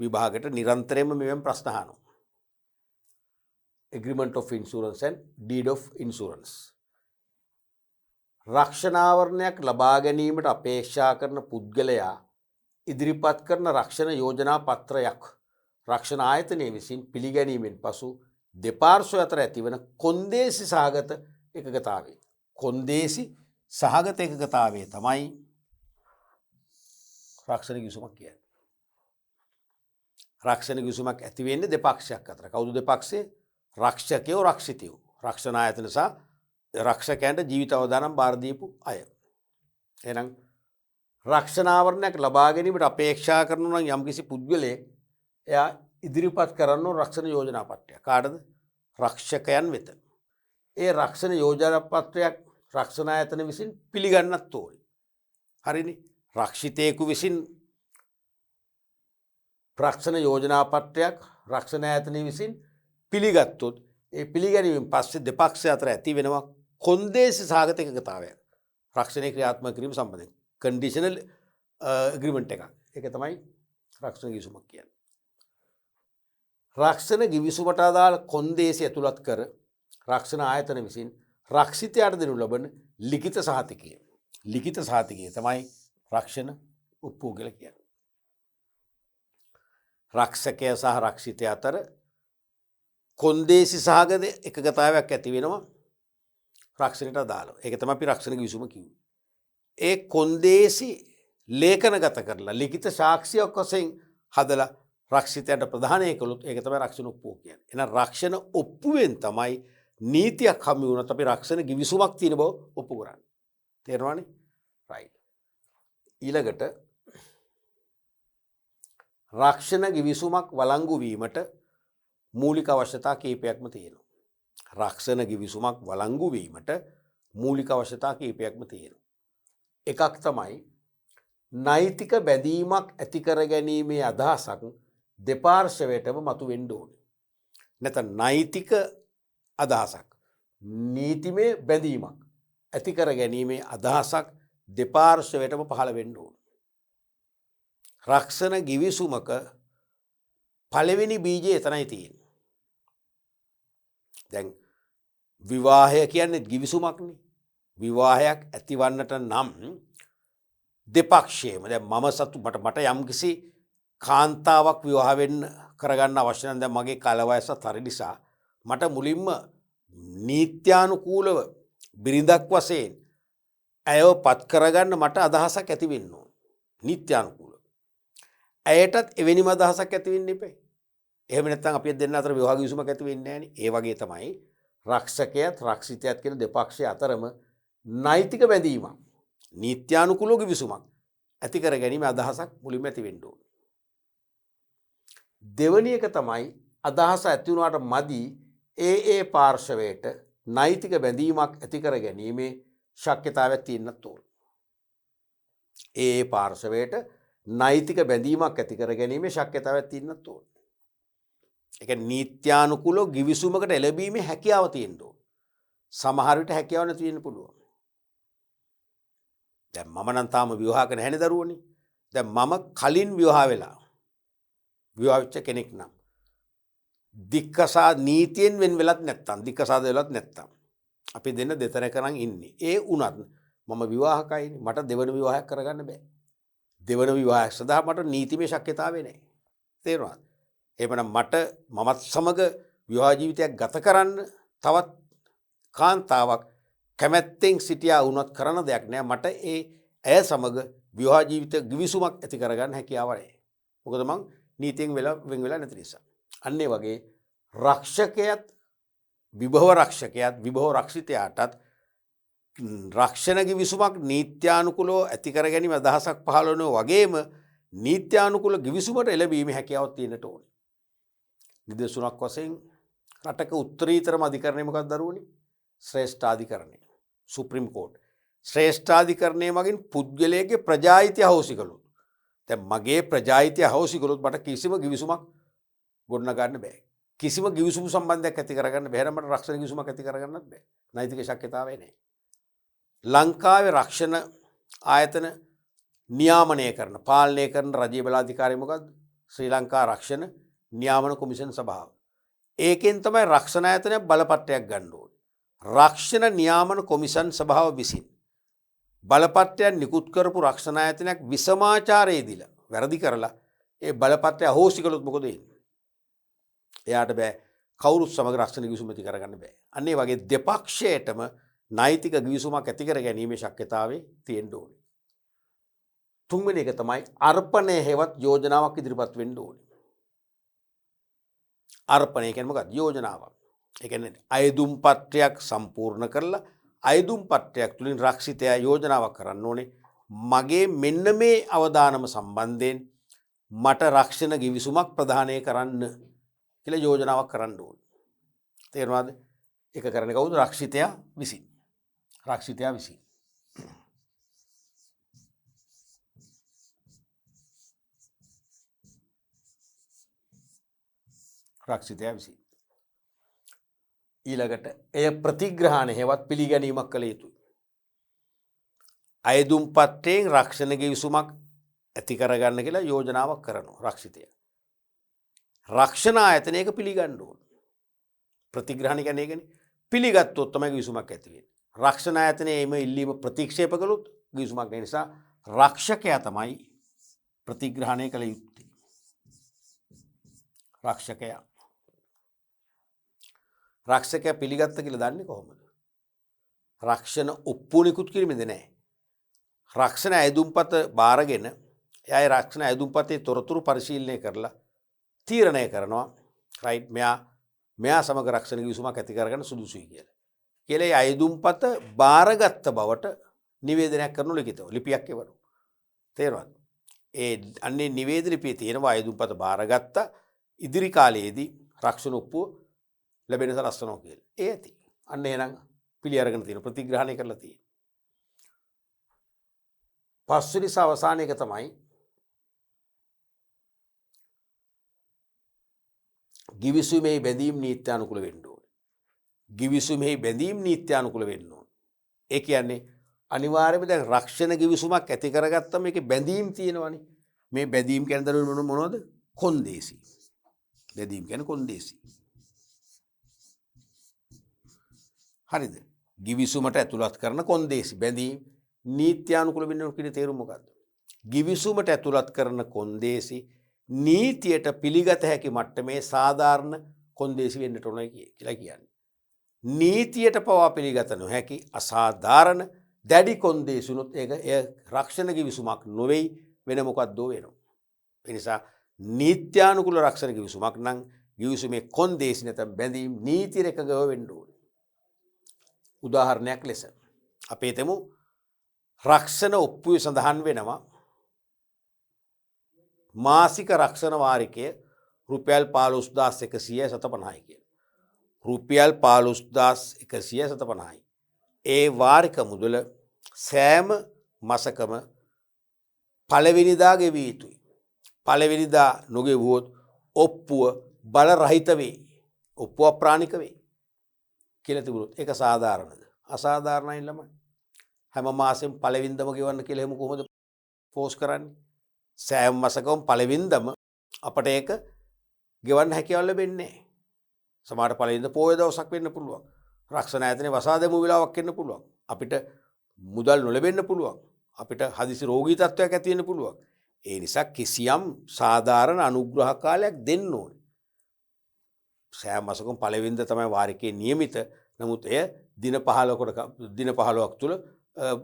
Speaker 1: විභාගයට නිරන්තරයෙන්ම මෙවැනි ප්‍රශ්න අහනවා. Agreement of Insurance and Deed of Insurance. රක්ෂණාවරණයක් ලබා ගැනීමට අපේක්ෂා කරන පුද්ගලයා ඉදිරිපත් කරන රක්ෂණ යෝජනා පත්‍රයක් රක්ෂණ ආයතනය විසින් පිළිගැනීමෙන් පසු දෙපාර්ශ්ව අතර ඇතිවන කොන්දේසි සහගත එකගතාවය. කොන්දේසි සහගත එකගතාවය තමයි රක්ෂණ ගිවිසුමක් කියන්නේ. රක්ෂණ ගිවිසුමක් ඇති වෙන්නේ දෙපක්ෂයක් අතර. කවුද දෙපක්ෂේ? රක්ෂකයෝ රක්ෂිතයෝ. රක්ෂණ ආයතන සහ රක්ෂකයන්ට ජීවිත අවදානම් බාර දීපු අය. එහෙනම් රක්ෂණාවරණයක් ලබා ගැනීමට අපේක්ෂා කරනවා නම් යම්කිසි පුද්ගලයෙක් එයා ඉදිරිපත් කරන රක්ෂණ යෝජනා පත්‍රයක්. කාටද? රක්ෂකයන් වෙත. ඒ රක්ෂණ යෝජනා පත්‍රයක් රක්ෂණ ආයතන විසින් පිළිගන්නත් ඕනේ. හරිනේ? රක්ෂිතයෙකු විසින් රක්ෂණ යෝජනා පත්‍රයක් රක්ෂණ ආයතන විසින් පිළිගත්තොත් ඒ පිළිගැනීමෙන් පස්සේ දෙපක්ෂ අතර ඇති වෙනවා කොන්දේසි සහගත එකගතාවයක්. රක්ෂණය ක්‍රියාත්මක කිරීම සම්බන්ධයෙන් කන්ඩිෂනල් ඇග්‍රීමන්ට් එකක්. ඒක තමයි රක්ෂණ ගිවිසුමක් කියන්නේ. රක්ෂණ ගිවිසුමට අදාළ කොන්දේසි ඇතුළත් කර රක්ෂණ ආයතන විසින් රක්ෂිතයාට දෙනු ලබන ලිඛිත සහතිකය. ලිඛිත සහතිකය තමයි රක්ෂණ ඔප්පුව කියලා කියන්නේ. රක්ෂකය සහ රක්ෂිතය අතර කොන්දේසි සහගත එකගතාවයක් ඇති වෙනවා රක්ෂණයට අදාළව. ඒක තමයි අපි රක්ෂණ ගිවිසුම කිව්වේ. ඒ කොන්දේසි ලේඛනගත කරලා ලිඛිත සාක්ෂියක් වශයෙන් හදලා රක්ෂිතයට ප්‍රදානය කළොත් ඒක තමයි රක්ෂණ ඔප්පුව කියන්නේ. එහෙනම් රක්ෂණ ඔප්පුවෙන් තමයි නීතියක් හමු වුණත් අපි රක්ෂණ ගිවිසුමක් තියෙන බව ඔප්පු කරන්නේ. තේරෙනවනේ? රයිට්. ඊළඟට රක්ෂණ ගිවිසුමක් වළංගු වීමට මූලික අවශ්‍යතා කීපයක්ම තියෙනවා. රක්ෂණ ගිවිසුමක් වළංගු වීමට මූලික අවශ්‍යතා කීපයක්ම තියෙනවා. එකක් තමයි නෛතික බැඳීමක් ඇති කර ගැනීමේ අදහසක් දෙපාර්ශවයටම මතුවෙන්න ඕනේ. නැත්නම් නෛතික අදහසක් නීතිමය බැඳීමක් ඇති කර ගැනීමේ අදහසක් දෙපාර්ශවයටම පහළ වෙන්න ඕනේ. රක්ෂණ ගිවිසුමක පළවෙනි බීජය එතනයි තියෙන්නේ. දැන් විවාහය කියන්නේ ගිවිසුමක්නේ. විවාහයක් ඇතිවන්නට නම් දෙපක්ෂයේම දැන් මම සතු මට යම්කිසි කාන්තාවක් විවාහ වෙන්න කරගන්න අවශ්‍ය නම් දැන් මගේ කාල වයසත් හරි නිසා මට මුලින්ම නීත්‍යානුකූලව බිරිඳක් වශයෙන් ඇයව පත් කරගන්න මට අදහසක් ඇති වෙන්න ඕන. නීත්‍යානුකූලව. ඇයටත් එවැනිම අදහසක් ඇති වෙන්න එපා. එහෙම නැත්නම් අපි දෙන්න අතර විවාහ ගිවිසුමක් ඇති වෙන්නේ නැහනේ. ඒ වගේ තමයි රක්ෂකයාත් රක්ෂිතයාත් කියන දෙපක්ෂය අතරම නෛතික බැඳීමක් නීත්‍යානුකූල ගිවිසුමක් ඇති කර ගැනීම අදහසක් මුලින්ම ඇති වෙන්න ඕන. දෙවැනි එක තමයි අදහස ඇති වුණාට මදි ඒ පාර්ශවයට නෛතික බැඳීමක් ඇති කර ගැනීමේ ශක්‍යතාවයක් තියෙන්නත් ඕන. ඒ පාර්ශවයට නෛතික බැඳීමක් ඇති කර ගැනීමේ ශක්‍යතාවයක් තියෙන්නත් ඕන. ඒක නීත්‍යානුකූල ගිවිසුමකට එළඹීමේ හැකියාව තියෙන්න ඕන. සමහර විට හැකියාව නැති වෙන්න පුළුවන්. දැන් මම නම් තාම විවාහක නැහැනේ දරුවෝනේ. දැන් මම කලින් විවාහ වෙලා විවාහ වෙච්ච කෙනෙක් නම් දික්කසා නීතියෙන් වෙන් වෙලත් නැත්තම් දික්කසාද වෙලත් නැත්තම් අපි දෙන්න දෙතැනක නම් ඉන්නේ. ඒ වුණත් මම විවාහකයිනේ. මට දෙවන විවාහයක් කරගන්න බෑ. දෙවන විවාහයක් සඳහා මට නීතිමය ශක්‍යතාවය නැහැ. තේරුණාද? එහෙමනම් මමත් සමග විවාහ ජීවිතයක් ගත කරන්න තවත් කාන්තාවක් කැමැත්තෙන් සිටියා වුණත් කරන දෙයක් නෑ. මට ඇය සමග විවාහ ජීවිත ගිවිසුමක් ඇති කරගන්න හැකියාව නැහැ. මොකද මං නීතියෙන් වෙන් වෙලා නැති නිසා. අන්න ඒ වගේ රක්ෂකයාත් විභව රක්ෂකයාත් විභව රක්ෂිතයාටත් රක්ෂණ ගිවිසුමක් නීත්‍යානුකූලව ඇති කර ගැනීම අදහසක් පහළ වෙනවා වගේම නීත්‍යානුකූල ගිවිසුමට එළඹීමේ හැකියාවක් තියෙන්නට ඕනේ. නිදසුනක් වශයෙන් රටක උත්තරීතරම අධිකරණය මොකක්ද දරුවනේ? ශ්‍රේෂ්ඨාධිකරණය. Supreme coat. ශ්‍රේෂ්ඨාධිකරණය මගින් පුද්ගලයාගේ ප්‍රජායිතය අහෝසි කළොත්. දැන් මගේ ප්‍රජායිතය අහෝසි කළොත් මට කිසිම ගිවිසුමක් ගොඩනගන්න බෑ. කිසිම ගිවිසුම් සම්බන්ධයක් ඇති කරගන්න බැහැ. මට රක්ෂණ ගිවිසුමක් ඇති කරගන්නත් බෑ. නෛතික ශක්‍යතාවය නැහැ. ලංකාවේ රක්ෂණ ආයතන නියාමනය කරන පාලනය කරන රජයේ බලාධිකාරිය මොකද්ද? ශ්‍රී ලංකා රක්ෂණ නියාමන කොමිෂන් සභාව. ඒකෙන් තමයි රක්ෂණ ආයතනය බලපත්‍රයක් ගන්න ඕනේ. රක්ෂණ නියාමන කොමිෂන් සභාව විසින් බලපත්‍රයක් නිකුත් කරපු රක්ෂණ ආයතනයක් විසමාචාරයේ දීලා වැරදි කරලා ඒ බලපත්‍රය අහෝසි කළොත් මොකද වෙන්නේ? එයාට බෑ කවුරුත් සමග රක්ෂණ ගිවිසුම ඇති කරගන්න බෑ. අන්න ඒ වගේ දෙපක්ෂයටම නෛතික ගිවිසුමක් ඇති කර ගැනීමේ ශක්‍යතාවය තියෙන්න ඕනේ. තුන්වෙනි එක තමයි අර්පණය හේවත් යෝජනාවක් ඉදිරිපත් වෙන්න ඕනේ. අර්පණය කියන්නේ මොකක්ද? යෝජනාවක්. ඒ කියන්නේ අයදුම් පත්‍රයක් සම්පූර්ණ කරලා අයදුම් පත්‍රයක් තුලින් රක්ෂිතයා යෝජනාවක් කරන්න ඕනේ. මගේ මෙන්න මේ අවදානම සම්බන්ධයෙන් මට රක්ෂණ ගිවිසුමක් ප්‍රදානය කරන්න කියලා යෝජනාවක් කරන්න ඕනේ. තේරුණාද? ඒක කරන්නේ කවුද? රක්ෂිතයා විසින්. රක්ෂිතයා විසින්. රක්ෂිතයා විසින්. ඊළඟට එය ප්‍රතිග්‍රහණය හෙවත් පිළිගැනීමක් කළ යුතුයි. අයදුම් පත්‍රයෙන් රක්ෂණ ගිවිසුමක් ඇති කරගන්න කියලා යෝජනාවක් කරනවා රක්ෂිතය. රක්ෂණ ආයතනයක පිළිගන්න ඕන. ප්‍රතිග්‍රහණය කියන්නේ ඒකනේ. පිළිගත්තොත් තමයි ගිවිසුමක් ඇති වෙන්නේ. රක්ෂණ ආයතනයේ එම ඉල්ලීම ප්‍රතික්ෂේප කළොත් ගිවිසුමක් නැහැ. නිසා රක්ෂකයා තමයි ප්‍රතිග්‍රහණය කළ යුත්තේ. රක්ෂකයා පිළිගත්ත කියලා දන්නේ කොහොමද? රක්ෂණ ඔප්පුව නිකුත් කිරීමෙන්ද නැහැ. රක්ෂණ අයදුම්පත බාරගෙන එයාගේ රක්ෂණ අයදුම්පතේ තොරතුරු පරිශීලනය කරලා තීරණය කරනවා රයිට් මෙයා සමග රක්ෂණ ගිවිසුමක් ඇති කරගන්න සුදුසුයි කියලා. කියලා ඒ අයදුම්පත බාරගත්ත බවට නිවේදනයක් කරනු ලිඛිතව ලිපියක් එවනවා. තේරුණාද? ඒ අන්නේ නිවේදන ලිපියේ තියෙනවා අයදුම්පත බාරගත්ත ඉදිරි කාලයේදී රක්ෂණ ඔප්පුව ලැබෙන සලස්වනවා කියලා. ඒ ඇති. අන්න එහෙනම් පිළි අරගෙන තියෙන ප්‍රතිග්‍රහණය කරලා තියෙනවා. පස්වෙනි අවසාන එක තමයි ගිවිසුමේ බැඳීම් නීත්‍යානුකූල වෙන්න ඕනේ. ගිවිසුමේ බැඳීම් නීත්‍යානුකූල වෙන්න ඕනේ. ඒ කියන්නේ අනිවාර්යයෙන්ම දැන් රක්ෂණ ගිවිසුමක් ඇති කරගත්තම මේකේ බැඳීම් තියෙනවනේ. මේ බැඳීම් කියන්නේ දරුවෝ මොනවද? කොන්දේසි. බැඳීම් කියන්නේ කොන්දේසි. හරිද? ගිවිසුමට ඇතුළත් කරන කොන්දේසි බැඳීම් නීත්‍යානුකූල වෙන්න කියන තේරුම මොකක්ද? ගිවිසුමට ඇතුළත් කරන කොන්දේසි නීතියට පිළිගත හැකි මට්ටමේ සාධාරණ කොන්දේසි වෙන්නට ඕනේ කියලා කියන්නේ. නීතියට පවා පිළිගත නොහැකි අසාධාරණ දැඩි කොන්දේසුනොත් ඒක රක්ෂණ ගිවිසුමක් නොවේයි වෙන මොකක්දෝ වෙනවා. ඒ නිසා නීත්‍යානුකූල රක්ෂණ ගිවිසුමක් නම් ගිවිසුමේ කොන්දේසි නැත්නම් බැඳීම් නීතියට එකගව වෙන්න ඕනේ. උදාහරණයක් ලෙස අපේ තෙමු රක්ෂණ ඔප්පුවේ සඳහන් වෙනවා මාසික රක්ෂණ වාරිකය රුපියල් 15150යි කියලා. රුපියල් 15150යි. ඒ වාරික මුදල සෑම මාසකම පළවෙනිදා ගෙවිය යුතුයි. පළවෙනිදා නොගෙවුවොත් ඔප්පුව බල රහිත වේ. ඔප්පුව අප්‍රාණික වේ. කියලා තිබුණොත් ඒක සාධාරණද? අසාධාරණයි ළමයි. හැම මාසෙම පළවෙනිදම ගෙවන්න කියලා එහෙම කොහොමද ෆෝස් කරන්නේ? සෑම මාසකම පළවෙනිදම අපට ඒක ගෙවන්න හැකියාව ලැබෙන්නේ නැහැ. සමහරට පළවෙනිද පොය දවසක් වෙන්න පුළුවන්. රක්ෂණ ආයතනයේ වසා දෙමු වෙලාවක් වෙන්න පුළුවන්. අපිට මුදල් නොලැබෙන්න පුළුවන්. අපිට හදිසි රෝගී තත්ත්වයක් ඇති වෙන්න පුළුවන්. ඒ නිසා කිසියම් සාධාරණ අනුග්‍රහ කාලයක් දෙන්න ඕනේ. සෑම මාසකම පළවෙනිද තමයි වාරිකයේ නියමිත. නමුත් එය දින 15ක් තුල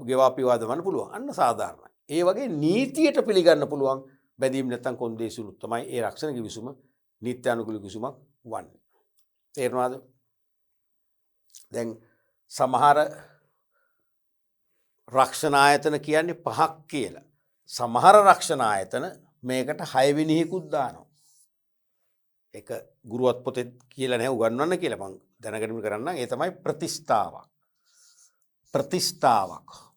Speaker 1: ගෙවා පිවා දමන්න පුළුවන්. අන්න සාධාරණයි. ඒ වගේ නීතියට පිළිගන්න පුළුවන් බැඳීම් නැත්තම් කොන්දේසිනුත් තමයි ඒ රක්ෂණ ගිවිසුම නීත්‍යානුකූල ගිවිසුමක් වන්නේ. තේරෙනවද? දැන් සමහර රක්ෂණ ආයතන කියන්නේ 5ක් කියලා. සමහර රක්ෂණ ආයතන මේකට 6 වෙනිහිකුත් දානවා. ඒක ගුරුවත් පොතේ කියලා නැහැ උගන්වන්න කියලා මම දැනගැනීම කරන්නම්. ඒ තමයි ප්‍රතිස්ථාවක්.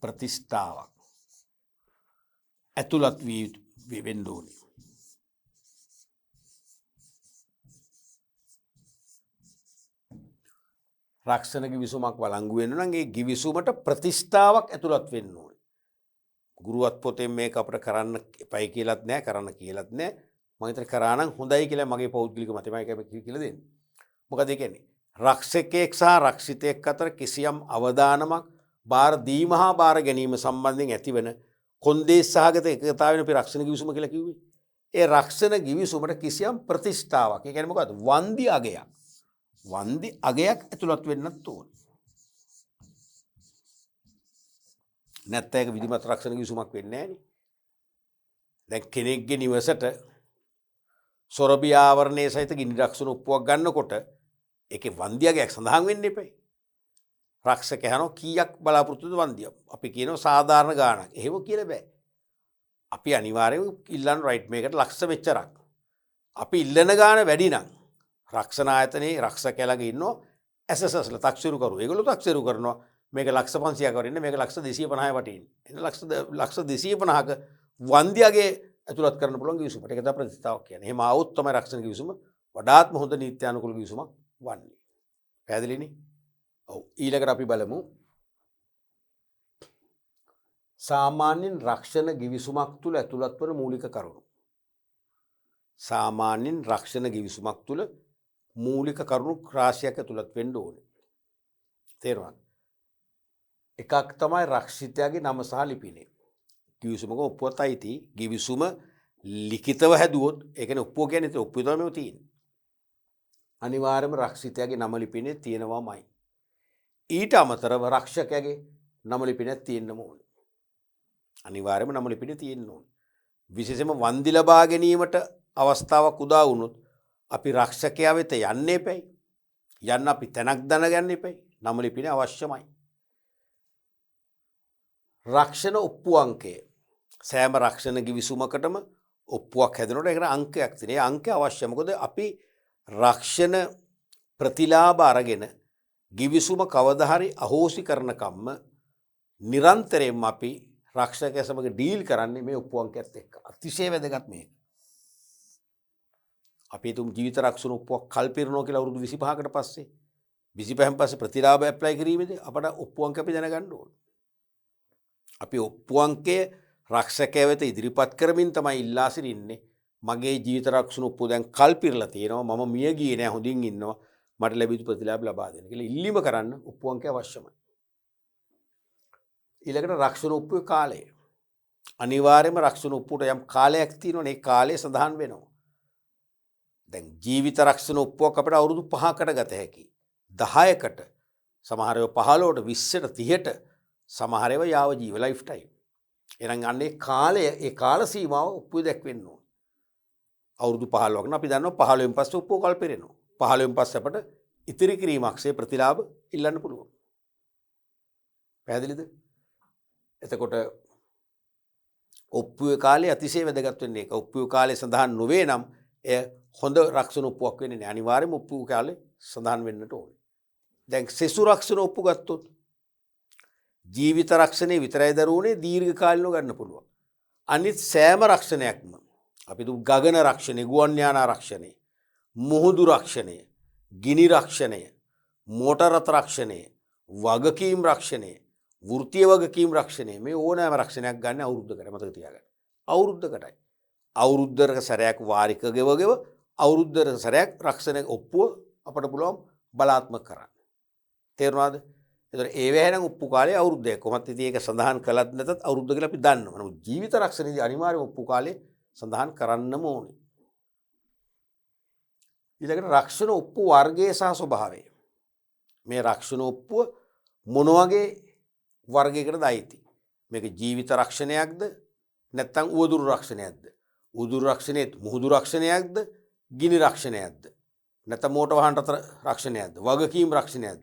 Speaker 1: ප්‍රතිස්ථාවක් ඇතුළත් වෙන්න ඕනේ. රක්ෂණ ගිවිසුමක් වළංගු වෙන්න නම් ඒ ගිවිසුමට ප්‍රතිස්ථාවක් ඇතුළත් වෙන්න ඕනේ. ගුරුවත් පොතෙන් මේක අපිට කරන්න එපයි කියලාත් නැහැ, කරන්න කියලාත් නැහැ. මම හිතන්නේ කරා නම් හොඳයි කියලා මගේ පෞද්ගලික මතයමයි කියලා දෙන්නේ. මොකද ඒ කියන්නේ රක්ෂකයෙක් සහ රක්ෂිතයෙක් අතර කිසියම් අවදානමක් බාර දීම හා බාර ගැනීම සම්බන්ධයෙන් ඇතිවන කොන්දේස් සහගත එකතාවෙන අපි රක්ෂණ ගිවිසුම කියලා කිව්වේ. ඒ රක්ෂණ ගිවිසුමට කිසියම් ප්‍රතිස්ථාවක්. ඒ කියන්නේ මොකද්ද? වන්දි අගයක්. වන්දි අගයක් ඇතුළත් වෙන්නත් ඕනේ. නැත්නම් ඒක විධිමත් රක්ෂණ ගිවිසුමක් වෙන්නේ නැහැ නේ. දැන් කෙනෙක්ගේ නිවසට සොරබි ආවරණයේ සහිත ගිනි රක්ෂණ ඔප්පුවක් ගන්නකොට ඒකේ වන්දි අගයක් සඳහන් වෙන්න එපා. රක්ෂක යනවා කීයක් බලාපොරොත්තුද වන්දිය. අපි කියනවා සාධාරණ ගාණක්. එහෙම කියලා බෑ. අපි අනිවාර්යයෙන්ම ඉල්ලන රයිට් මේකට ලක්ෂ මෙච්චරක්. අපි ඉල්ලන ගාණ වැඩි නම් රක්ෂණ ආයතනයේ රක්ෂකයලාගේ ඉන්නවා SSSල තක්සේරු කරු. ඒගොල්ලෝ තක්සේරු කරනවා මේක ලක්ෂ 500ක් වටින්නේ මේක ලක්ෂ 250යි වටින්නේ. එන ලක්ෂ 250ක වන්දියගේ ඇතුළත් කරන්න පුළුවන් ගිවිසුමට. ඒක තමයි ප්‍රතිස්ථාවක් කියන්නේ. එහෙම ආවොත් තමයි රක්ෂණ ගිවිසුම වඩාත්ම හොඳ නීත්‍යානුකූල ගිවිසුමක් වන්නේ. පැහැදිලිනේ? ඔව්. ඊළඟට අපි බලමු සාමාන්‍යයෙන් රක්ෂණ ගිවිසුමක් තුළ ඇතුළත් වන මූලික කරුණු. සාමාන්‍යයෙන් රක්ෂණ ගිවිසුමක් තුළ මූලික කරුණු රාශියක් ඇතුළත් වෙන්න ඕනේ. තේරුණාද? එකක් තමයි රක්ෂිතයාගේ නම සහ ලිපිනය. ගිවිසුමක ඔප්පුවත් අයිති. ගිවිසුම ලිඛිතව හැදුවොත් ඒ කියන්නේ ඔප්පුව කියන්නේ ඔප්පුව තමයි තියෙන්නේ. අනිවාර්යයෙන්ම රක්ෂිතයාගේ නම ලිපිනය තියෙනවාමයි. ඊට අමතරව රක්ෂකයාගේ නම ලිපිනයක් තියෙන්න ඕනේ. අනිවාර්යයෙන්ම නම ලිපිනය තියෙන්න ඕනේ. විශේෂයෙන්ම වන්දි ලබා ගැනීමට අවස්ථාවක් උදා වුණොත් අපි රක්ෂකයා වෙත යන්න එපයි. යන්න අපි තැනක් දැනගන්න එපයි. නම ලිපිනය අවශ්‍යමයි. රක්ෂණ ඔප්පු අංකය සෑම රක්ෂණ ගිවිසුමකටම ඔප්පුවක් හැදෙනකොට ඒකට අංකයක් තියෙනවා. ඒ අංකය අවශ්‍යයි. මොකද අපි රක්ෂණ ප්‍රතිලාභ අරගෙන ගිවිසුම කවදා හරි අහෝසි කරන කම්ම නිරන්තරයෙන්ම අපි රක්ෂකයා සමග ඩීල් කරන්නේ මේ ඔප්පු අංකයත් එක්ක. අතිශය වැදගත් මේක. අපි තුම් ජීවිත රක්ෂණ ඔප්පුවක් කල්පිරනවා කියලා අවුරුදු 25කට පස්සේ 25න් පස්සේ ප්‍රතිලාභ ඇප්ලයි කිරීමේදී අපට ඔප්පු අංක අපි දැනගන්න ඕනේ. අපි ඔප්පු අංකය රක්ෂකයා වෙත ඉදිරිපත් කරමින් තමයි ඉල්ලා සිටින්නේ. මගේ ජීවිත රක්ෂණ ඔප්පුව දැන් කල්පිරලා තියෙනවා. මම මිය ගියේ නෑ හොඳින් ඉන්නවා. මට ලැබිච්ච ප්‍රතිලාභ ලබා දෙන්න කියලා ඉල්ලීම කරන්න ඔප්පු අංකය අවශ්‍යමයි. ඊළඟට රක්ෂණ ඔප්පුවේ කාලය. අනිවාර්යයෙන්ම රක්ෂණ ඔප්පුවට යම් කාලයක් තියෙනවනේ. ඒ කාලය සඳහන් වෙනවා. දැන් ජීවිත රක්ෂණ ඔප්පුවක් අපිට අවුරුදු 5කට ගත හැකියි. 10කට සමහර ඒවා 15ට 20ට 30ට සමහර ඒවා යාව ජීව ලයිෆ් ටයිම්. එහෙනම් අන්නේ කාලය ඒ කාල සීමාව ඔප්පුවේ දැක්වෙන්න ඕන. අවුරුදු 15ක් නම් අපි දන්නවා 15න් පස්සේ ඔප්පුව කල්පිරෙනවා. 15න් පස්සේ අපට ඉතිරි කිරීමක්සේ ප්‍රතිලාභ ඉල්ලන්න පුළුවන්. පැහැදිලිද? එතකොට ඔප්පුවේ කාලය අතිශය වැදගත් වෙන්නේ ඒක. ඔප්පුවේ කාලය සඳහන් නොවේ නම් එය හොඳ රක්ෂණ ඔප්පුවක් වෙන්නේ නැහැ. අනිවාර්යයෙන්ම ඔප්පුවේ කාලය සඳහන් වෙන්නට ඕනේ. දැන් සෙසු රක්ෂණ ඔප්පු ගත්තොත් ජීවිත රක්ෂණය විතරයි දරුවනේ දීර්ඝ කාලිනව ගන්න පුළුවන්. අනිත් සෑම රක්ෂණයක්ම අපි දු ගගන රක්ෂණය, ගුවන් යාන රක්ෂණය, මුහුදු රක්ෂණය, ගිනි රක්ෂණය, මෝටර රථ රක්ෂණය, වගකීම් රක්ෂණය, වෘත්තීය වගකීම් රක්ෂණය මේ ඕනෑම රක්ෂණයක් ගන්න අවුරුද්දකට මතක තියාගන්න. අවුරුද්දකටයි. අවුරුද්දක සැරයක් වාරික ගෙවගෙව අවුරුද්දක සැරයක් රක්ෂණ ඔප්පුව අපට පුළුවන් බලාත්මක කරන්න. තේරුණාද? එතකොට ඒ වෙහැනම් ඔප්පු කාලේ අවුරුද්දක්. කොහොමත් ඉතින් ඒක සඳහන් කළත් නැතත් අවුරුද්ද කියලා අපි දන්නවා. නමුත් ජීවිත රක්ෂණයේදී අනිවාර්යයෙන් ඔප්පු කාලේ සඳහන් කරන්නම ඕනේ. ඊළඟට රක්ෂණ ඔප්පු වර්ගයේ සහ ස්වභාවය. මේ රක්ෂණ ඔප්පුව මොන වගේ වර්ගයකටද අයිති? මේක ජීවිත රක්ෂණයක්ද නැත්නම් උවදුරු රක්ෂණයක්ද? උවදුරු රක්ෂණයේත් මුහුදු රක්ෂණයක්ද? ගිනි රක්ෂණයක්ද? නැත්නම් මෝටර වාහන රථ රක්ෂණයක්ද? වගකීම් රක්ෂණයක්ද?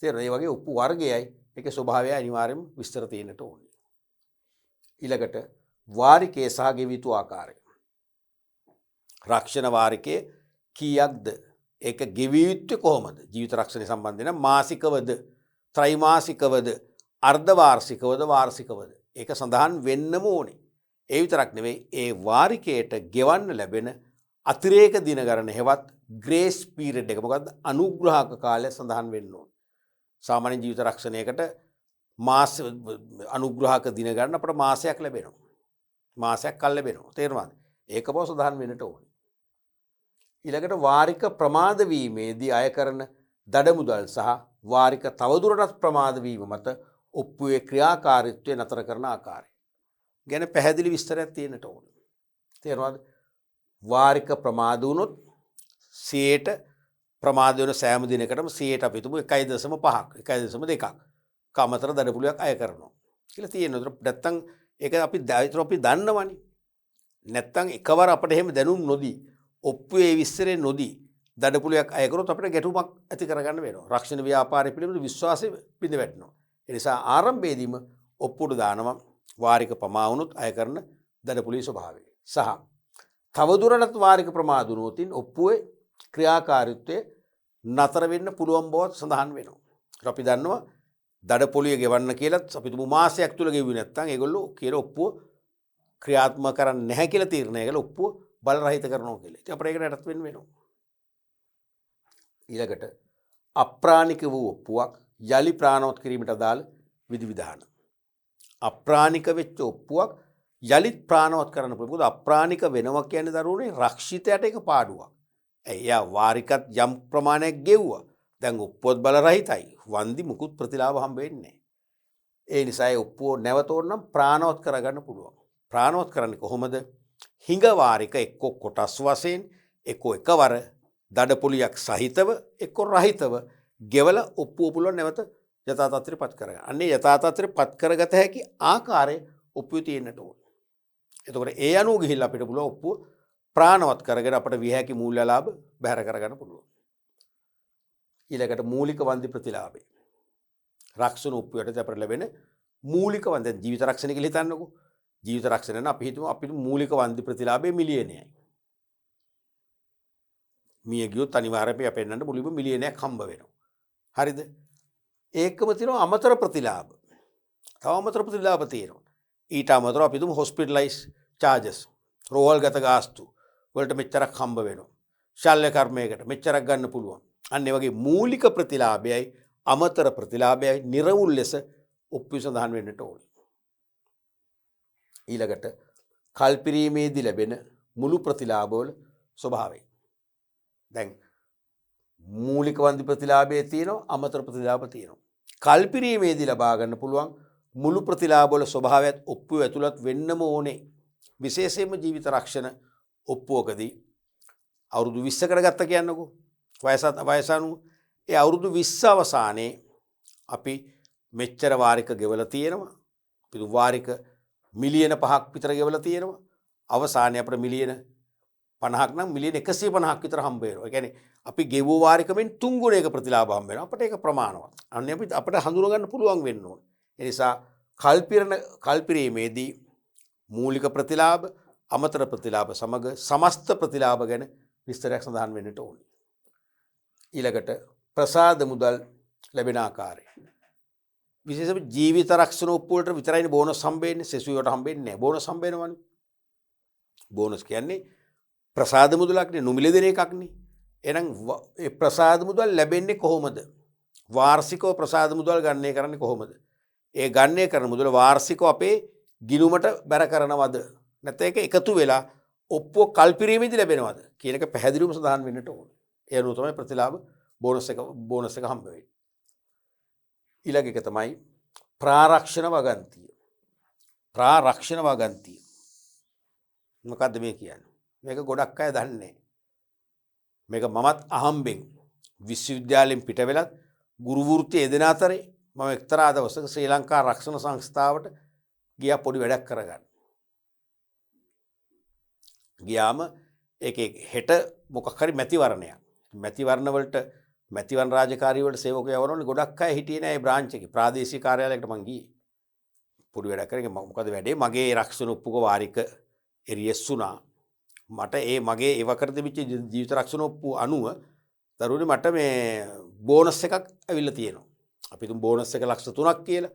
Speaker 1: තේරෙනවද? මේ වගේ ඔප්පු වර්ගයයි ඒකේ ස්වභාවය අනිවාර්යයෙන්ම විස්තර තියෙන්නට ඕනේ. ඊළඟට වාරිකයේ සහ ගෙවිතු ආකාරය. රක්ෂණ වාරිකයේ කීයක්ද? ඒක ගෙවිය යුත්තේ කොහොමද? ජීවිත රක්ෂණය සම්බන්ධයෙන් මාසිකවද? ත්‍රිමාසිකවද? අර්ධ වාර්ෂිකවද? වාර්ෂිකවද? ඒක සඳහන් වෙන්නම ඕනේ. ඒ විතරක් නෙවෙයි ඒ වාරිකයට ගෙවන්න ලැබෙන අතිරේක දින ගණන හෙවත් ග්‍රේස් පීරියඩ් එක මොකද්ද? අනුග්‍රහක කාලය සඳහන් වෙන්න ඕනේ. සාමාන්‍ය ජීවිත රක්ෂණයකට මාස අනුග්‍රහක දින ගණන අපට මාසයක් ලැබෙනවා. මාසයක් කල් ලැබෙනවා. තේරුණාද? ඒක බව සඳහන් වෙන්නට ඕනේ. ඊළඟට වාරික ප්‍රමාද වීමේදී අය කරන දඩ මුදල් සහ වාරික තවදුරටත් ප්‍රමාද වීම මත ඔප්පුවේ ක්‍රියාකාරීත්වය නතර කරන ආකාරය ගැන පැහැදිලි විස්තරයක් තියෙන්නට ඕනේ. තේරුණාද? වාරික ප්‍රමාද වුණොත් 100ට ප්‍රමාද වෙන සෑම දිනකටම 100ට අපි තුමු 1.5ක් 1.2ක් කමතර දඩපුලියක් අය කරනවා කියලා තියෙනවා. නැත්තම් ඒක අපි දන්නවනේ. නැත්තම් එකවර අපිට එහෙම දැනුම් නොදී ඔප්පුවේ විස්තරේ නොදී දඩපුලියක් අය කරොත් අපිට ගැටුමක් ඇති කරගන්න වෙනවා. රක්ෂණ ව්‍යාපාරය පිළිබඳ විශ්වාසය බිඳ වැටෙනවා. ඒ නිසා ආරම්භයේදීම ඔප්පුවට දානවා වාරික ප්‍රමා වුණොත් අය කරන දඩපුලියේ ස්වභාවය. සහ තවදුරටත් වාරික ප්‍රමාද වුණොත් ඔප්පුවේ ක්‍රියාකාරීත්වය නතර වෙන්න පුළුවන් බව සඳහන් වෙනවා. අපි දන්නවා දඩපොලිය ගෙවන්න කියලත් අපි තුමු මාසයක් තුල ගෙවුවේ නැත්නම් ඒගොල්ලෝ කියන ඔප්පුව ක්‍රියාත්මක කරන්නේ නැහැ කියලා තීරණය කළා ඔප්පුව බල රහිත කරනවා කියලා. ඉතින් අපිට ඒකට යටත් වෙන්න වෙනවා. ඊළඟට අප්‍රාණික වූ ඔප්පුවක් යලි ප්‍රාණවත් කිරීමට අදාළ විධිවිධාන. අප්‍රාණික වෙච්ච ඔප්පුවක් යලිත් ප්‍රාණවත් කරන්න පුළුවන්. මොකද අප්‍රාණික වෙනවා කියන්නේ දරුවනේ රක්ෂිතයට එක පාඩුවක්. එයා වාරිකත් යම් ප්‍රමාණයක් ගෙව්වා. දැන් ඔප්පුවත් බල රහිතයි. වන්දි මුකුත් ප්‍රතිලාභ හම්බ වෙන්නේ නැහැ. ඒ නිසා ඒ ඔප්පුව නැවත ඕනනම් ප්‍රාණවත් කරගන්න පුළුවන්. ප්‍රාණවත් කරන්නේ කොහොමද? හිඟ වාරික එක්ක කොටස් වශයෙන් එක්ක එකවර දඩපොලියක් සහිතව එක්ක රහිතව ගෙවල ඔප්පුව පුළුවන් නැවත යථා තත්ත්වයට පත් කරගන්න. අන්නේ යථා තත්ත්වයට පත් කරගත හැකි ආකාරය ඔප්පුවේ තියෙන්නට ඕන. එතකොට ඒ අනුව ගිහිල්ලා අපිට පුළුවන් ඔප්පුව ප්‍රාණවත් කරගෙන අපිට විය හැකි මූල්‍ය ලාභ බැහැර කරගන්න පුළුවන්. ඊළඟට මූලික වන්දි ප්‍රතිලාභය. රක්ෂණ ඔප්පුවට අපිට ලැබෙන මූලික වන්දි ජීවිත රක්ෂණ කියලා හිතන්නකෝ. ජීවිත රක්ෂණ නම් අපි හිතමු අපිට මූලික වන්දි ප්‍රතිලාභය මිලියනයයි. මිය ගියොත් අනිවාර්යයෙන් අපි පෙන්නන්න මුලින්ම මිලියනයක් හම්බ වෙනවා. හරිද? ඒකම තියෙනවා අමතර ප්‍රතිලාභ. තව අමතර ප්‍රතිලාභ තියෙනවා. ඊට අමතරව අපි තුමු හොස්පිටලයිස් චාර්ජස් රෝහල්ගත ගාස්තු වලට මෙච්චරක් හම්බ වෙනවා. ශල්‍ය කර්මයකට මෙච්චරක් ගන්න පුළුවන්. අන්න ඒ වගේ මූලික ප්‍රතිලාභයයි අමතර ප්‍රතිලාභයයි නිර්වුල් ලෙස ඔප්පුවේ සඳහන් වෙන්නට ඕනේ. ඊළඟට කල්පිරීමේදී ලැබෙන මුළු ප්‍රතිලාභවල ස්වභාවය. දැන් මූලික වන්දි ප්‍රතිලාභයේ තියෙනවා අමතර ප්‍රතිලාභ තියෙනවා. කල්පිරීමේදී ලබා ගන්න පුළුවන් මුළු ප්‍රතිලාභවල ස්වභාවයත් ඔප්පුව ඇතුළත් වෙන්නම ඕනේ. විශේෂයෙන්ම ජීවිත රක්ෂණ ඔප්පුවකදී අවුරුදු 20කට ගත්ත කියන්නකෝ. වයස අනුව ඒ අවුරුදු 20 අවසානයේ අපි මෙච්චර වාරික ගෙවලා තියෙනවා. අපි වාරික මිලියන 5ක් විතර ගෙවලා තියෙනවා. අවසානයේ අපිට මිලියන 50ක් නම් මිලියන 150ක් විතර හම්බ වෙනවා. ඒ කියන්නේ අපි ගෙවුව වාරිකෙන් 3 ගුණයක ප්‍රතිලාභ හම්බ වෙනවා. අපිට ඒක ප්‍රමාණවත්. අන්න අපිට හඳුනා ගන්න පුළුවන් වෙන්න ඕනේ. ඒ නිසා කල්පිරීමේදී මූලික ප්‍රතිලාභ අමතර ප්‍රතිලාභ සමග සමස්ත ප්‍රතිලාභ ගැන විස්තරයක් සඳහන් වෙන්නට ඕනේ. ඊළඟට ප්‍රසාද මුදල් ලැබෙන ආකාරය. විශේෂයෙන්ම ජීවිත රක්ෂණ ඔප්පු වලට විතරයිනේ බෝනස් හම්බෙන්නේ. සෙසුවට හම්බෙන්නේ නැහැ. බෝනස් හම්බ වෙනවනේ. බෝනස් කියන්නේ ප්‍රසාද මුදලක්නේ නොමිලේ දෙන එකක්නේ. එහෙනම් ඒ ප්‍රසාද මුදල් ලැබෙන්නේ කොහොමද? වාර්ෂිකව ප්‍රසාද මුදල් ගණනය කරන්නේ කොහොමද? ඒ ගණනය කරන මුදල වාර්ෂිකව අපේ ගිණුමට බැර කරනවද? නැත්නම් ඒක එකතු වෙලා ඔප්පුව කල්පිරීමේදී ලැබෙනවද කියන එක පැහැදිලිවම සඳහන් වෙන්නට ඕනේ. ඒ අනුව තමයි ප්‍රතිලාභ බෝනස් එක හම්බ වෙන්නේ. ඊළඟ එක තමයි ප්‍රාරක්ෂණ වගන්තිය. ප්‍රාරක්ෂණ වගන්තිය. මොකද්ද මේ කියන්නේ? මේක ගොඩක් අය දන්නේ නැහැ. මේක මමත් අහම්බෙන් විශ්වවිද්‍යාලයෙන් පිට වෙලත් ගුරු වෘත්තිය යෙදෙන අතරේ මම එක්තරා දවසක ශ්‍රී ලංකා රක්ෂණ සංස්ථාවට ගියා පොඩි වැඩක් කරගන්න. ගියාම ඒකේ හෙට මොකක් හරි මැතිවරණයක්. මැතිවරණ වලට මැතිවරණ රාජකාරී වලට සේවකයෝ යවනෝනේ ගොඩක් අය හිටියේ නෑ ඒ බ්‍රාන්ච් එකේ. ප්‍රාදේශීය කාර්යාලයකට මං ගියේ. පොඩි වැඩක් කරගෙන මොකද වැඩේ මගේ රක්ෂණ ඔප්පුක වාරික එරියස් වුණා. මට ඒ මගේ ඒවකට තිබිච්ච ජීවිත රක්ෂණ ඔප්පුව අනුව දරුවනේ මට මේ බෝනස් එකක් ඇවිල්ලා තියෙනවා. අපි තුන් බෝනස් එක ලක්ෂ 3ක් කියලා.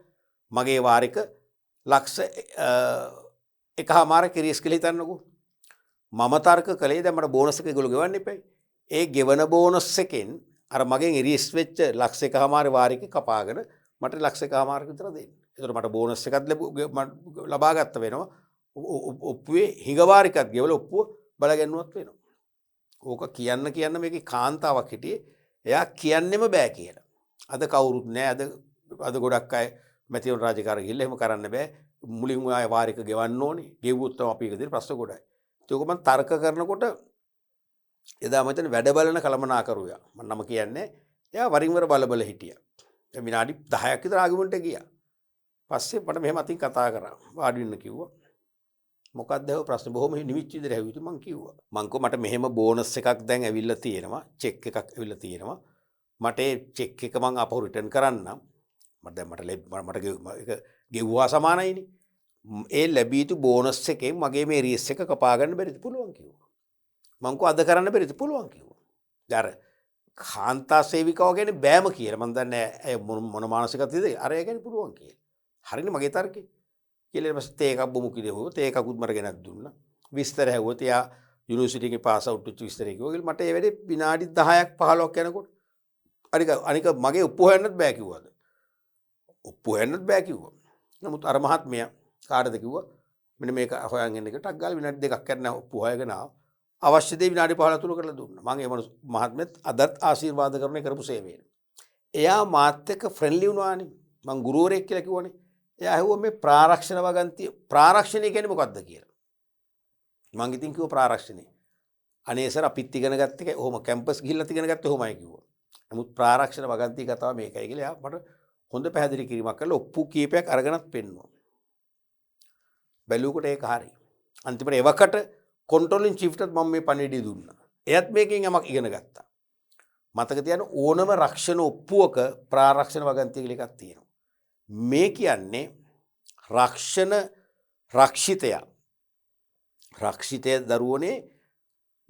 Speaker 1: මගේ වාරික ලක්ෂ 1.5 එරියස් කියලා හිතන්නකෝ. මම තර්ක කළේ දැන් මට බෝනස් එක ඒගොල්ලෝ ගෙවන්න එපයි. ඒ ගෙවන බෝනස් එකෙන් අර මගෙන් එරියස් වෙච්ච ලක්ෂ 1.5 වාරිකේ කපාගෙන මට ලක්ෂ 1.5 විතර දෙන්න. ඒතකොට මට බෝනස් එකක් ලබා ගත්ත වෙනවා. ඔප්පුවේ හිඟවාරිකත් ගෙවලා ඔප්පුව බලගන්නුවත් වෙනවා. ඕක කියන්න මේකේ කාන්තාවක් හිටියේ. එයා කියන්නෙම බෑ කියලා. අද කවුරුත් නෑ. අද ගොඩක් අය මැතිවරණ රාජකාරී ගිහිල්ලා එහෙම කරන්න බෑ. මුලින් ආය වාරික ගෙවන්න ඕනේ. ගෙවුවොත් තමයි අපි එක දින ප්‍රශ්න ගොඩයි. ඒක මම තර්ක කරනකොට එදා මම හිතන්නේ වැඩ බලන කළමනාකරුවා. මම නම කියන්නේ. එයා වරින් වර බල හිටියා. දැන් විනාඩි 10ක් විතර ආගමන්ට ගියා. පස්සේ මට මෙහෙම අතින් කතා කරා. වාඩි වෙන්න කිව්වා. මොකක්ද ඒ ප්‍රශ්න බොහොම නිවිච්ච විදිහට ඇහුවිතු මං කිව්වා. මං කිව්වා මට මෙහෙම බෝනස් එකක් දැන් ඇවිල්ලා තියෙනවා. චෙක් එකක් ඇවිල්ලා තියෙනවා. මට ඒ චෙක් එක මං අපහු රිටර්න් කරන්නම්. මට ඒක ගෙවුවා සමානයිනේ. ඒ ලැබී යුතු බෝනස් එකෙන් මගේ මේ රීස් එක කපා ගන්න බැරිද පුළුවන් කිව්වා. මං කිව්වා අද කරන්න බැරිද පුළුවන් කිව්වා. දැන් කාන්තා සේවිකාව කියන්නේ බෑම කියලා. මං දන්නේ ඇය මොන මානසිකත්වයේද අර ඒ කියන්නේ පුළුවන් කියලා. හරිනේ මගේ තර්කේ. කියලා ඊට පස්සේ තේ එකක් බොමු කිව්වා. තේ එකකුත් මට ගෙනත් දුන්නා. විස්තර ඇහුවොත් එයා යුනිවර්සිටි එකේ පාස් අවුට් වෙච්ච විස්තර කිව්වා. මට ඒ වෙලේ විනාඩි 10ක් 15ක් යනකොට අනික මගේ ඔප්පු හොයන්නත් බෑ කිව්වාද. ඔප්පු හොයන්නත් බෑ කිව්වා. නමුත් අර මහත්මයා කාටද කිව්වා මෙන්න මේක හොයන් එන්න එක ටක් ගාලා විනාඩි දෙකක් යන ඔප්පු හොයගෙන අවශ්‍ය දේ විනාඩි 15 තුල කරලා දුන්නා. මම ඒ මහත්මයාත් අදත් ආශිර්වාද කරන කරපු සේවය. එයා මාත් එක්ක ෆ්‍රෙන්ඩ්ලි වුණානේ. මං ගුරුවරයෙක් කියලා කිව්වනේ. එයා ඇහුවා මේ ප්‍රාරක්ෂණ වගන්තිය ප්‍රාරක්ෂණය කියන්නේ මොකක්ද කියලා. මං ඉතින් කිව්වා ප්‍රාරක්ෂණය. අනේ සර් අපිත් ඉගෙන ගත්ත එක ඔහොම කැම්පස් ගිහිල්ලා ඉගෙන ගත්තේ ඔහොමයි කිව්වා. නමුත් ප්‍රාරක්ෂණ වගන්තිය කතාව මේකයි කියලා එයා මට හොඳ පැහැදිලි කිරීමක් කළා. ඔප්පු කීපයක් අරගෙනත් පෙන්නුවා. බැලුවකට ඒක හරි. අන්තිමට එවකට කන්ට්‍රෝලින් චීෆ්ටත් මම මේ පණිවිඩය දුන්නා. එයත් මේකෙන් යමක් ඉගෙන ගත්තා. මතක තියාගන්න ඕනම රක්ෂණ ඔප්පුවක ප්‍රාරක්ෂණ වගන්තිය කියලා එකක් තියෙනවා. මේ කියන්නේ රක්ෂිතය දරුවනේ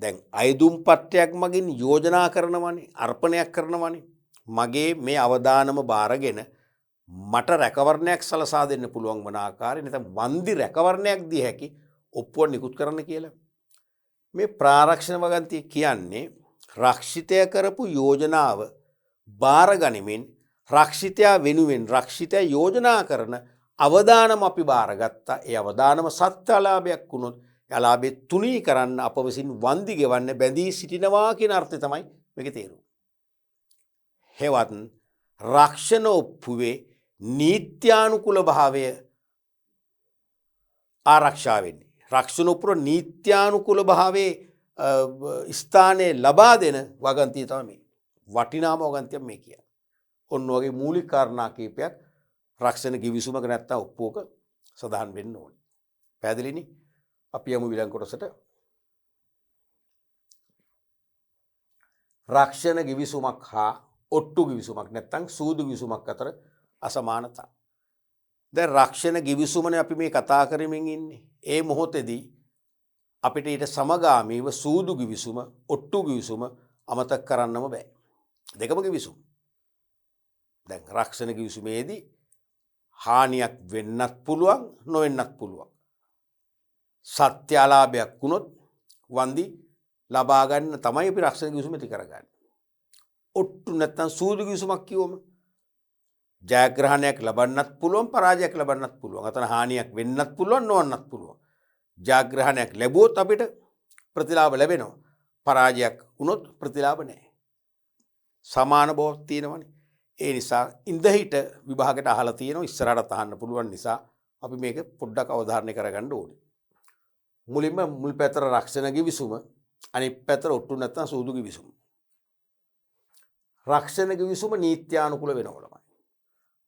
Speaker 1: දැන් අයදුම් පත්‍රයක් මගින් යෝජනා කරනවනේ අර්පණයක් කරනවනේ මගේ මේ අවදානම බාරගෙන මට රැකවරණයක් සලසා දෙන්න පුළුවන් වන ආකාරය නැත්නම් වන්දි රැකවරණයක් දී හැකි ඔප්පුව නිකුත් කරන්න කියලා. මේ ප්‍රාරක්ෂණ වගන්තිය කියන්නේ රක්ෂිතය කරපු යෝජනාව බාර ගනිමින් රක්ෂිතයා වෙනුවෙන් රක්ෂිතය යෝජනා කරන අවදානම අපි බාරගත්තා. ඒ අවදානම සත්‍යාලාභයක් වුණොත් යාලාභය තුනී කරන්න අප විසින් වන්දි ගෙවන්න බැඳී සිටිනවා කියන අර්ථය තමයි මේකේ තේරුම. හෙවත් රක්ෂණ ඔප්පුවේ නීත්‍යානුකූල භාවය ආරක්ෂා වෙන්නේ. රක්ෂණ ඔප්පුව නීත්‍යානුකූල භාවයේ ස්ථානයේ ලබා දෙන වගන්තිය තමයි මේ. වටිනාම වගන්තිය මේ කියන්නේ. ඔන්න වගේ මූලික කාරණා කීපයක් රක්ෂණ කිවිසුමක නැත්තම් ඔප්පුවක සඳහන් වෙන්න ඕනේ. පැහැදිලිනේ? අපි යමු ඊළඟ කොටසට. රක්ෂණ කිවිසුමක් හා ඔට්ටු කිවිසුමක් නැත්තම් සූදු කිවිසුමක් අතර අසමානතා. දැන් රක්ෂණ කිවිසුමනේ අපි මේ කතා කරමින් ඉන්නේ. ඒ මොහොතේදී අපිට ඊට සමගාමීව සූදු කිවිසුම, ඔට්ටු කිවිසුම අමතක කරන්නම බෑ. දෙකම කිවිසුම්. දැන් රක්ෂණ කිවිසුමේදී හානියක් වෙන්නත් පුළුවන්, නොවෙන්නත් පුළුවන්. සත්‍යාලාභයක් වුණොත් වන්දි ලබා ගන්න තමයි අපි රක්ෂණ කිවිසුම ඇති කරගන්නේ. ඔට්ටු නැත්තම් සූදු කිවිසුමක් කිව්වම ජයග්‍රහණයක් ලබන්නත් පුළුවන්, පරාජයක් ලබන්නත් පුළුවන්. අතන හානියක් වෙන්නත් පුළුවන්, නොවන්නත් පුළුවන්. ජයග්‍රහණයක් ලැබුවොත් අපිට ප්‍රතිලාභ ලැබෙනවා. පරාජයක් වුණොත් ප්‍රතිලාභ නැහැ. සමාන බවක් තියෙනවනේ. ඒ නිසා ඉඳහිට විභාගයට අහලා තියෙනවා, ඉස්සරහට අහන්න පුළුවන් නිසා අපි මේක පොඩ්ඩක් අවධාරණය කරගන්න ඕනේ. මුලින්ම මුල් පැතර රක්ෂණ කිවිසුම, අනිත් පැතර ඔට්ටු නැත්තම් සූදු කිවිසුම. රක්ෂණ කිවිසුම නීත්‍යානුකූල වෙනවලමයි.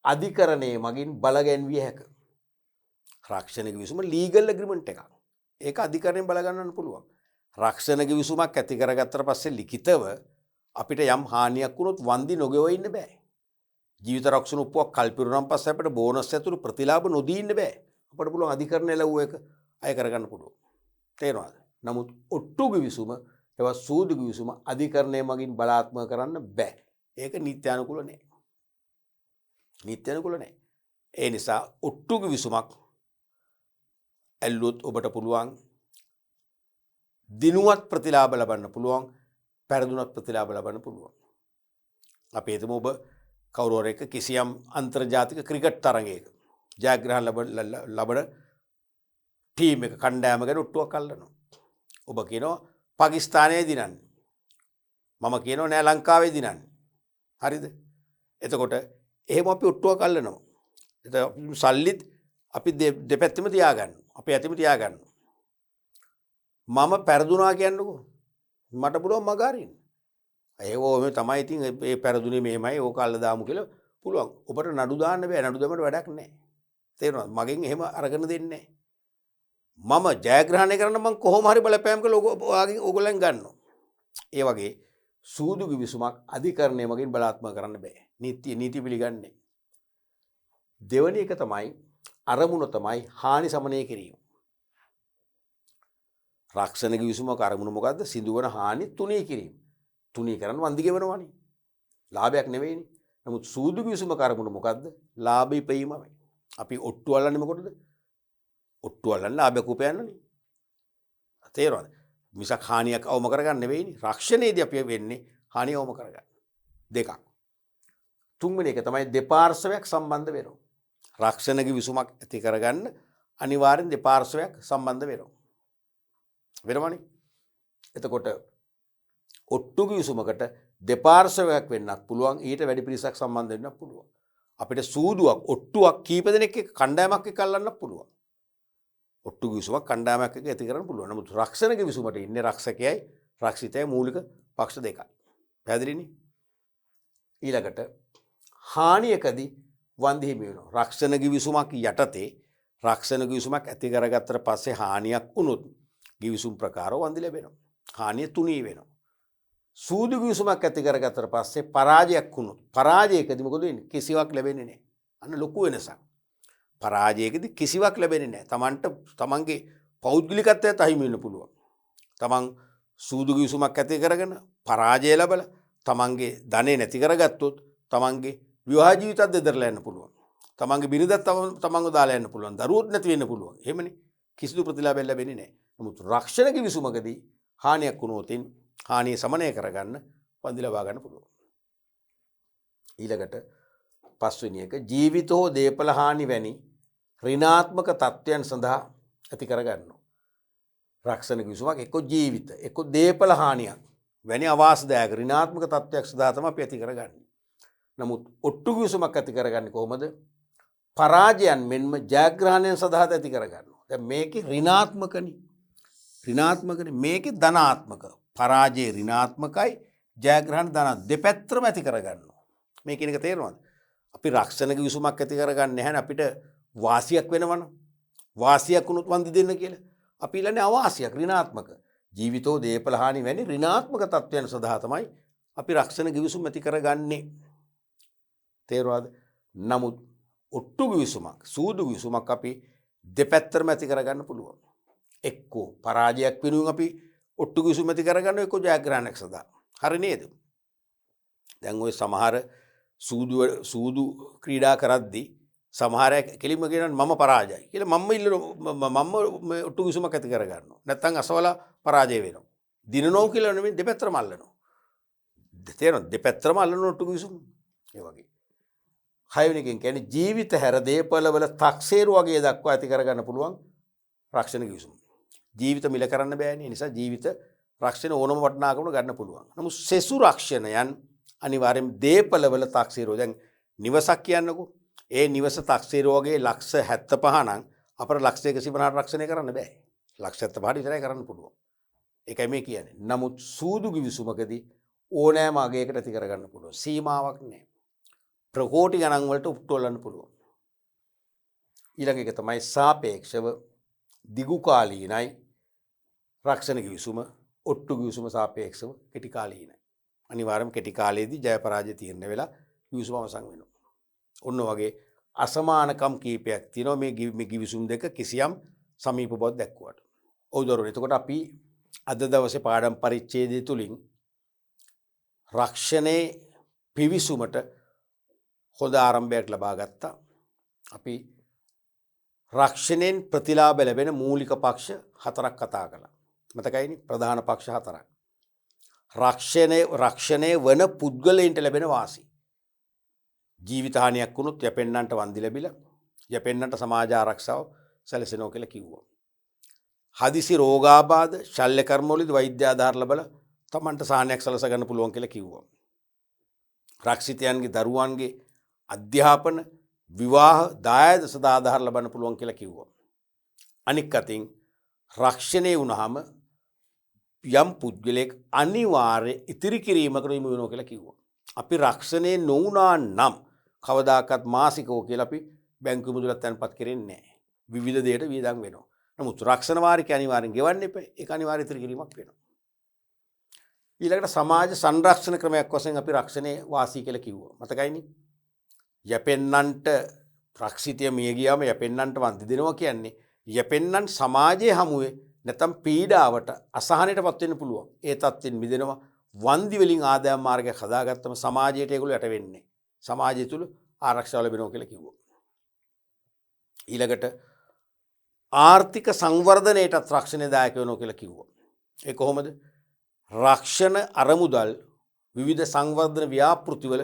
Speaker 1: අධිකරණයේ මගින් බලගැන්විය හැක. රක්ෂණ කිවිසුම ලීගල් ඇග්‍රීමන්ට් එකක්. ඒක අධිකරණයෙන් බලගන්නන්න පුළුවන්. රක්ෂණ කිවිසුමක් ඇති කරගත්තට පස්සේ ලිඛිතව අපිට යම් හානියක් වුණොත් වන්දි නොගෙව ඉන්න බෑ. ජීවිත රක්ෂණ උප්පුවක් කල්පිරුණාන් පස්සේ අපිට බෝනස් ඇතුළු ප්‍රතිලාභ නොදී ඉන්න බෑ. අපිට පුළුවන් අධිකරණය ලැබුව එක අය කරගන්න පුළුවන්. තේරෙනවද? නමුත් ඔට්ටු කිවිසුම ඒවා සූදු කිවිසුම අධිකරණය මගින් බලාත්මක කරන්න බෑ. ඒක නීත්‍යානුකූල නෑ. නීත්‍යානුකූල නෑ. ඒ නිසා ඔට්ටු කිවිසුමක් ඇල්ලුවොත් ඔබට පුළුවන් දිනුවත් ප්‍රතිලාභ ලබන්න පුළුවන්, පෙරදුනත් ප්‍රතිලාභ ලබන්න පුළුවන්. අපි හිතමු ඔබ කවුරු හරි එක කිසියම් අන්තර්ජාතික ක්‍රිකට් තරගයක ජයග්‍රහණ ලබන ටීම් එක කණ්ඩායමකට ඔට්ටුවක් අල්ලනවා. ඔබ කියනවා පාකිස්තානයේ දිනන්නේ. මම කියනවා නෑ ලංකාවේ දිනන්නේ. හරිද? එතකොට එහෙම අපි ඔට්ටුවක් අල්ලනවා. එතකොට සල්ලිත් අපි දෙපැත්තෙම තියාගන්න. අපි ඇතිම තියාගන්න. මම පෙරදුනා කියන්නකෝ. මට පුළුවන් මග අරින්න. ඒක ඕමේ තමයි. ඉතින් ඒ පෙරදුනේ මෙහෙමයි, ඕක අල්ල දාමු කියලා පුළුවන්. ඔබට නඩු දාන්න බෑ. නඩු දෙමඩ වැඩක් නැහැ. තේරෙනවද? මගෙන් එහෙම අරගෙන දෙන්නේ නැහැ. මම ජයග්‍රහණය කරන්න මම කොහොම හරි බලපෑම් කළා ඕගොල්ලන් ගන්නවා. ඒ වගේ සූදු කිවිසුමක් අධිකරණය මගින් බලාත්මක කරන්න බෑ. නීති පිළිගන්නේ. දෙවැනි එක තමයි අරමුණ තමයි හානි සමනය කිරීම. රක්ෂණ කිවිසුමක අරමුණ මොකද්ද? සිදුවන හානි තුනී කිරීම. තුනී කරන්න වන්දි ගෙවනවනේ. ලාභයක් නෙවෙයිනේ. නමුත් සූදු කිවිසුමක අරමුණ මොකද්ද? ලාභ ඉපීමයි. අපි ඔට්ටු අල්ලන්නේ මොකටද? ඔට්ටු අල්ලන්න ලාභයක් උපයන්නනේ. තේරෙනවද? මිසක් හානියක් අවම කරගන්න නෙවෙයිනේ. රක්ෂණයේදී අපි වෙන්නේ හානිය අවම කරගන්න. දෙකක්. තුන්වෙනි එක තමයි දෙපාර්ශවයක් සම්බන්ධ වෙනවා. රක්ෂණ කිවිසුමක් ඇති කරගන්න අනිවාර්යෙන් දෙපාර්ශවයක් සම්බන්ධ වෙනවා. වෙනවනේ. එතකොට ඔට්ටු කිවිසුමකට දෙපාර්ශවයක් වෙන්නත් පුළුවන්, ඊට වැඩි පිරිසක් සම්බන්ධ වෙන්නත් පුළුවන්. අපිට සූදුවක් ඔට්ටුවක් කීප දෙනෙක් එක්ක කණ්ඩායමක් එක්ක අල්ලන්නත් පුළුවන්. ඔට්ටු කිවිසුමක් කණ්ඩායමක් එක්ක ඇති කරන්න පුළුවන්. නමුත් රක්ෂණ කිවිසුමට ඉන්නේ රක්ෂකයයි රක්ෂිතයයි මූලික පක්ෂ දෙකයි. පැහැදිලිනේ? ඊළඟට හානියකදී වන්දි හිමි වෙනවා. රක්ෂණ කිවිසුමක් යටතේ රක්ෂණ කිවිසුමක් ඇති කරගත්තට පස්සේ හානියක් වුණොත් කිවිසුම් ප්‍රකාරව වන්දි ලැබෙනවා. හානිය තුනී වෙනවා. සූදු කිවිසුමක් ඇති කරගත්තට පස්සේ පරාජයක් වුණොත් පරාජයකදී මොකද වෙන්නේ? කිසිවක් ලැබෙන්නේ නැහැ. අන්න ලොකු වෙනසක්. පරාජයකදී කිසිවක් ලැබෙන්නේ නැහැ. Tamanට Tamanගේ පෞද්ගලිකත්වයට අහිමි වෙන්න පුළුවන්. Taman සූදු කිවිසුමක් ඇති කරගෙන පරාජය ලැබලා Tamanගේ ධනෙ නැති කරගත්තොත් Tamanගේ විවාහ ජීවිතත් දෙදරලා යන්න පුළුවන්. තමන්ගේ බිරිඳත් තමන්ව දාලා යන්න පුළුවන්. දරුවොත් නැති වෙන්න පුළුවන්. එහෙමනේ. කිසිදු ප්‍රතිලාභයක් ලැබෙන්නේ නැහැ. නමුත් රක්ෂණ කිවිසුමකදී හානියක් වුණොත් හානිය සමනය කරගන්න වන්දි ලබා ගන්න පුළුවන්. ඊළඟට පස්වෙනි එක ජීවිත හෝ දේපල හානි වැනි ඍණාත්මක තත්ත්වයන් සඳහා ඇති කරගන්නවා. රක්ෂණ කිවිසුමක් එක්ක ජීවිත එක්ක දේපල හානියක් වැනි අවාසදායක ඍණාත්මක තත්ත්වයක් සඳහා තමයි අපි ඇති කරගන්නේ. නමුත් ඔට්ටු කිවිසුමක් ඇති කරගන්නේ කොහොමද? පරාජයන් මෙන්ම ජයග්‍රහණයන් සඳහා ඇති කරගන්නවා. දැන් මේකේ ඍණාත්මකනේ මේකේ ධනාත්මක. පරාජය ඍණාත්මකයි ජයග්‍රහණ ධන දෙපැත්තම ඇති කරගන්නවා. මේ කියන එක තේරෙනවද? අපි රක්ෂණ කිවිසුමක් ඇති කරගන්නේ නැහැ අපිට වාසියක් වෙනවනම්. වාසියක් වුණොත් වන්දි දෙන්න කියලා. අපි ඉල්ලන්නේ අවාසියක් ඍණාත්මක. ජීවිතෝ දේපල හානි වැනි ඍණාත්මක තත්ත්වයන් සඳහා තමයි අපි රක්ෂණ කිවිසුම් ඇති කරගන්නේ. තේරුණාද? නමුත් ඔට්ටු කිවිසුමක් සූදු කිවිසුමක් අපි දෙපැත්තම ඇති කරගන්න පුළුවන්. එක්කෝ පරාජයක් වෙනුවෙන් අපි ඔට්ටු කිවිසුම් ඇති කරගන්න එක්කෝ ජයග්‍රහණයක් සඳහා. හරි නේද? දැන් ওই සමහර සූදු ක්‍රීඩා කරද්දී සමහර අය කෙලින්ම කියනවා මම පරාජයයි කියලා. මම ඔට්ටු කිවිසුමක් ඇති කරගන්නවා. නැත්තම් අසවලා පරාජය වෙනවා. දිනනෝ කියලා නෙමෙයි දෙපැත්තම අල්ලනවා. තේරෙනවද? දෙපැත්තම අල්ලන ඔට්ටු කිවිසුම. ඒ වගේ. හයවෙනි එකෙන් කියන්නේ ජීවිත හැර දේපල වල තක්සේරු වගේ දක්වා ඇති කරගන්න පුළුවන් රක්ෂණ කිවිසුම. ජීවිත මිල කරන්න බෑනේ. ඒ නිසා ජීවිත රක්ෂණ ඕනම වටිනාකමකට ගන්න පුළුවන්. නමුත් සෙසු රක්ෂණයන් අනිවාර්යෙන් දේපල වල තක්සේරු. දැන් නිවසක් කියන්නකෝ. ඒ නිවස තක්සේරු වගේ ලක්ෂ 75 නම් අපර ලක්ෂ 150 රක්ෂණය කරන්න බෑ. ලක්ෂ 75 විතරයි කරන්න පුළුවන්. ඒකයි මේ කියන්නේ. නමුත් සූදු කිවිසුමකදී ඕනෑම අගයකට ඇති කරගන්න පුළුවන්. සීමාවක් නැහැ. ප්‍රකෝටි ගණන් වලට උප්ටවලන්න පුළුවන්. ඊළඟ එක තමයි සාපේක්ෂව දිගු කාලීනයි රක්ෂණ කිවිසුම. ඔට්ටු කිවිසුම සාපේක්ෂව කෙටි කාලීනයි. අනිවාර්යයෙන්ම කෙටි කාලයේදී ජය පරාජය තීරණය වෙලා කිවිසුම අවසන් වෙනවා. ඔන්න වගේ අසමානකම් කීපයක් තියෙනවා මේ කිවිසුම් දෙක කිසියම් සමීප බවක් දැක්වුවට. ඔව් දරුවෝ. එතකොට අපි අද දවසේ පාඩම් පරිච්ඡේදය තුලින් රක්ෂණයේ පිවිසුමට හොඳ ආරම්භයක් ලබා ගත්තා. අපි රක්ෂණයෙන් ප්‍රතිලාභ ලැබෙන මූලික පක්ෂ 4ක් කතා කළා. මතකයිනේ? ප්‍රධාන පක්ෂ 4ක්. රක්ෂණයේ වන පුද්ගලයන්ට ලැබෙන වාසි. ජීවිත හානියක් වුණොත් යැපෙන්නන්ට වන්දි ලැබිලා යැපෙන්නන්ට සමාජ ආරක්ෂාව සැලසෙනවා කියලා කිව්වා. හදිසි රෝගාබාධ ශල්‍ය කර්මවලදී වෛද්‍ය ආධාර ලැබලා තමන්ට සාහනයක් සලස ගන්න පුළුවන් කියලා කිව්වා. රක්ෂිතයන්ගේ දරුවන්ගේ අධ්‍යාපන විවාහ දායාද සදා ආධාර ලබන්න පුළුවන් කියලා කිව්වා. අනික් අතින් රක්ෂණය වුණාම යම් පුද්ගලයෙක් අනිවාර්ය ඉතිරි කිරීමකට යොමු වෙනවා කියලා කිව්වා. අපි රක්ෂණය නොවුනා නම් කවදාකවත් මාසිකෝ කියලා අපි බැංකු මුදලක් තැන්පත් කරන්නේ නැහැ. විවිධ දෙයට වියදම් වෙනවා. නමුත් රක්ෂණ වාරික අනිවාර්යෙන් ගෙවන්න එපා. ඒක අනිවාර්ය ඉතිරි කිරීමක් වෙනවා. ඊළඟට සමාජ සංරක්ෂණ ක්‍රමයක් වශයෙන් අපි රක්ෂණයේ වාසී කියලා කිව්වා. මතකයිනේ? යැපෙන්නන්ට රක්ෂිතය මිය ගියාම යැපෙන්නන්ට වන්දි දෙනවා කියන්නේ යැපෙන්නන් සමාජයේ හමුවේ නැත්නම් පීඩාවට අසහනයටපත් වෙන්න පුළුවන්. ඒ තත්ත්වෙන් මිදෙනවා. වන්දි වලින් ආදායම් මාර්ගයක් හදාගත්තම සමාජයට ඒගොල්ලෝ යට වෙන්නේ. සමාජය තුල ආරක්ෂාව ලැබෙනවා කියලා කිව්වා. ඊළඟට ආර්ථික සංවර්ධනයටත් රක්ෂණය දායක වෙනවා කියලා කිව්වා. ඒ කොහොමද? රක්ෂණ අරමුදල් විවිධ සංවර්ධන ව්‍යාපෘතිවල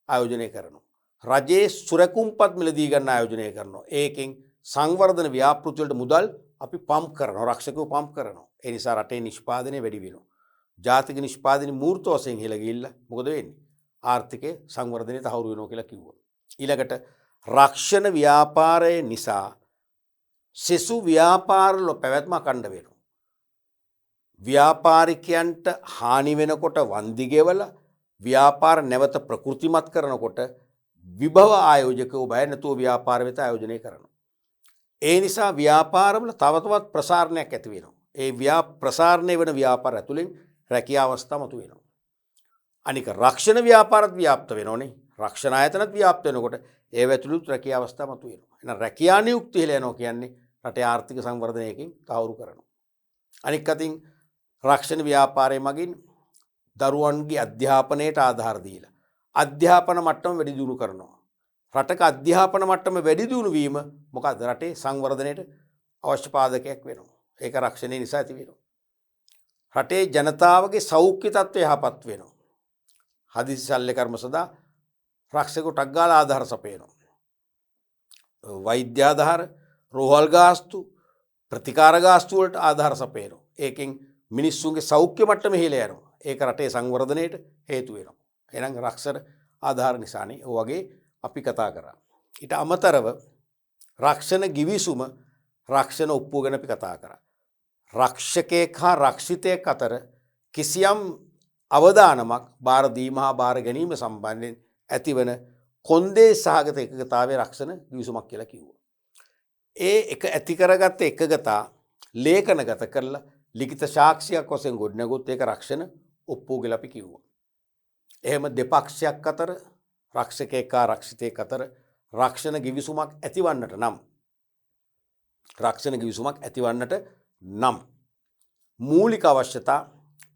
Speaker 1: ආයෝජනය කරනවා. රජයේ සුරකුම්පත් මිලදී ගන්න ආයෝජනය කරනවා. ඒකෙන් සංවර්ධන ව්‍යාපෘති වලට මුදල් අපි පම්ප් කරනවා. රක්ෂකව පම්ප් කරනවා. ඒ නිසා රටේ නිෂ්පාදනය වැඩි වෙනවා. ජාතික නිෂ්පාදනය මූර්ත වශයෙන් ඉහළ ගිහිල්ලා මොකද වෙන්නේ? ආර්ථිකයේ සංවර්ධනය තහවුරු වෙනවා කියලා කිව්වා. ඊළඟට රක්ෂණ ව්‍යාපාරය නිසා සෙසු ව්‍යාපාරවල පැවැත්ම අඛණ්ඩ වෙනවා. ව්‍යාපාරිකයන්ට හානි වෙනකොට වන්දි ගෙවලා ව්‍යාපාර නැවත ප්‍රකෘතිමත් කරනකොට විභව ආයෝජකව බය නැතුව ව්‍යාපාර වෙත ආයෝජනය කරනවා. ඒ නිසා ව්‍යාපාරවල තව තවත් ප්‍රසාරණයක් ඇති වෙනවා. ඒ ප්‍රසාරණය වෙන ව්‍යාපාර ඇතුලෙන් රැකියා අවස්ථා මතු වෙනවා. අනික රක්ෂණ ව්‍යාපාරත් ව්‍යාප්ත වෙනෝනේ. රක්ෂණ ආයතනත් ව්‍යාප්ත වෙනකොට ඒ ඇතුළුත් රැකියා අවස්ථා මතු වෙනවා. එහෙනම් රැකියා නියුක්ති ඉහළ යනවා කියන්නේ රටේ ආර්ථික සංවර්ධනයකින් තහවුරු කරනවා. අනික් අතින් රක්ෂණ ව්‍යාපාරය මගින් දරුවන්ගේ අධ්‍යාපනයට ආධාර දීලා අධ්‍යාපන මට්ටම වැඩි දියුණු කරනවා. රටක අධ්‍යාපන මට්ටම වැඩි දියුණු වීම මොකද රටේ සංවර්ධනයට අවශ්‍ය පාදකයක් වෙනවා. ඒක රක්ෂණය නිසා ඇති වෙනවා. රටේ ජනතාවගේ සෞඛ්‍ය තත්ත්වය යහපත් වෙනවා. හදිසි ශල්‍ය කර්ම සඳහා රක්ෂකව ටක් ගාලා ආධාර සපයනවා. වෛද්‍ය ආධාර, රෝහල් ගාස්තු, ප්‍රතිකාර ගාස්තු වලට ආධාර සපයනවා. ඒකෙන් මිනිස්සුන්ගේ සෞඛ්‍ය මට්ටම ඉහළ යනවා. ඒක රටේ සංවර්ධනයට හේතු වෙනවා. එහෙනම් රක්ෂණ ආධාර නිසානේ ඔය වගේ අපි කතා කරා. ඊට අමතරව රක්ෂණ ගිවිසුම රක්ෂණ ඔප්පුව ගැන අපි කතා කරා. රක්ෂකයෙක් හා රක්ෂිතයෙක් අතර කිසියම් අවදානමක් බාර දීම හා බාර ගැනීම සම්බන්ධයෙන් ඇතිවන කොන්දේ සහගත එකගතාවේ රක්ෂණ ගිවිසුමක් කියලා කිව්වා. ඒ එක ඇති කරගත්ත එකගතා ලේඛනගත කරලා ලිඛිත සාක්ෂියක් වශයෙන් ගොඩනගුවොත් ඒක රක්ෂණ ඔප්පුව කියලා අපි කිව්වා. එහෙම දෙපක්ෂයක් අතර රක්ෂකයෙක් හා රක්ෂිතයෙක් අතර රක්ෂණ ගිවිසුමක් ඇතිවන්නට නම් මූලික අවශ්‍යතා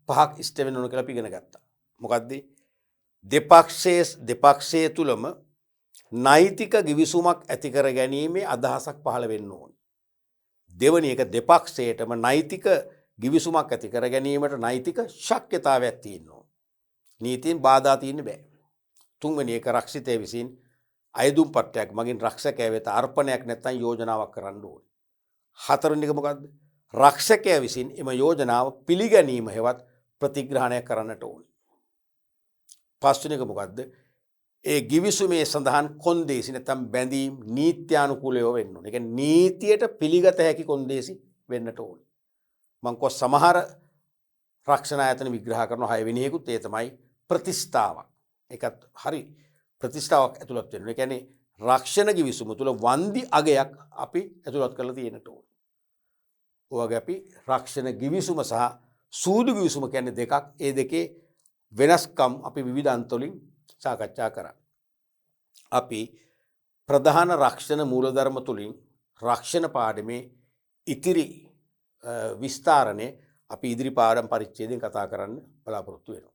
Speaker 1: පහක් ඉෂ්ට වෙන්න ඕන කියලා අපි ඉගෙන ගත්තා. මොකද්ද? දෙපක්ෂයේ තුලම නෛතික ගිවිසුමක් ඇති කර ගැනීමේ අදහසක් පහළ වෙන්න ඕනේ. දෙවැනි එක දෙපක්ෂයටම නෛතික ගිවිසුමක් ඇති කර ගැනීමට නෛතික ශක්්‍යතාවයක් තියෙන්න ඕනේ. නීතියෙන් බාධා තියෙන්න බෑ. තුන්වෙනි එක රක්ෂිතය විසින් අයදුම් පත්‍රයක් මගින් රක්ෂකයා වෙත අර්පණයක් නැත්නම් යෝජනාවක් කරන්න ඕනේ. හතරවෙනි එක මොකද්ද? රක්ෂකයා විසින් එම යෝජනාව පිළිගැනීම හෙවත් ප්‍රතිග්‍රහණය කරන්නට ඕනේ. පස්වෙනි එක මොකද්ද? ඒ ගිවිසුමේ සඳහන් කොන්දේසි නැත්නම් බැඳීම් නීත්‍යානුකූලව වෙන්න ඕනේ. ඒ කියන්නේ නීතියට පිළිගත හැකි කොන්දේසි වෙන්නට ඕනේ. මම කො සමහර රක්ෂණ ආයතන විග්‍රහ කරන 6 වෙනි එකකුත් ඒ තමයි ප්‍රතිස්ථාවක්. ඒකත් හරි ප්‍රතිස්ථාවක් ඇතුළත් වෙනවා. ඒ කියන්නේ රක්ෂණ ගිවිසුම තුළ වන්දි අගයක් අපි ඇතුළත් කරලා තියෙන්නට ඕනේ. ඔයගේ අපි රක්ෂණ ගිවිසුම සහ සූදු ගිවිසුම කියන්නේ දෙකක්. ඒ දෙකේ වෙනස්කම් අපි විවිධ අන්තවලින් සාකච්ඡා කරා. අපි ප්‍රධාන රක්ෂණ මූලධර්ම තුලින් රක්ෂණ පාඩමේ ඉතිරි විස්තරණේ අපි ඉදිරි පාඩම් පරිච්ඡේදයෙන් කතා කරන්න බලාපොරොත්තු වෙනවා.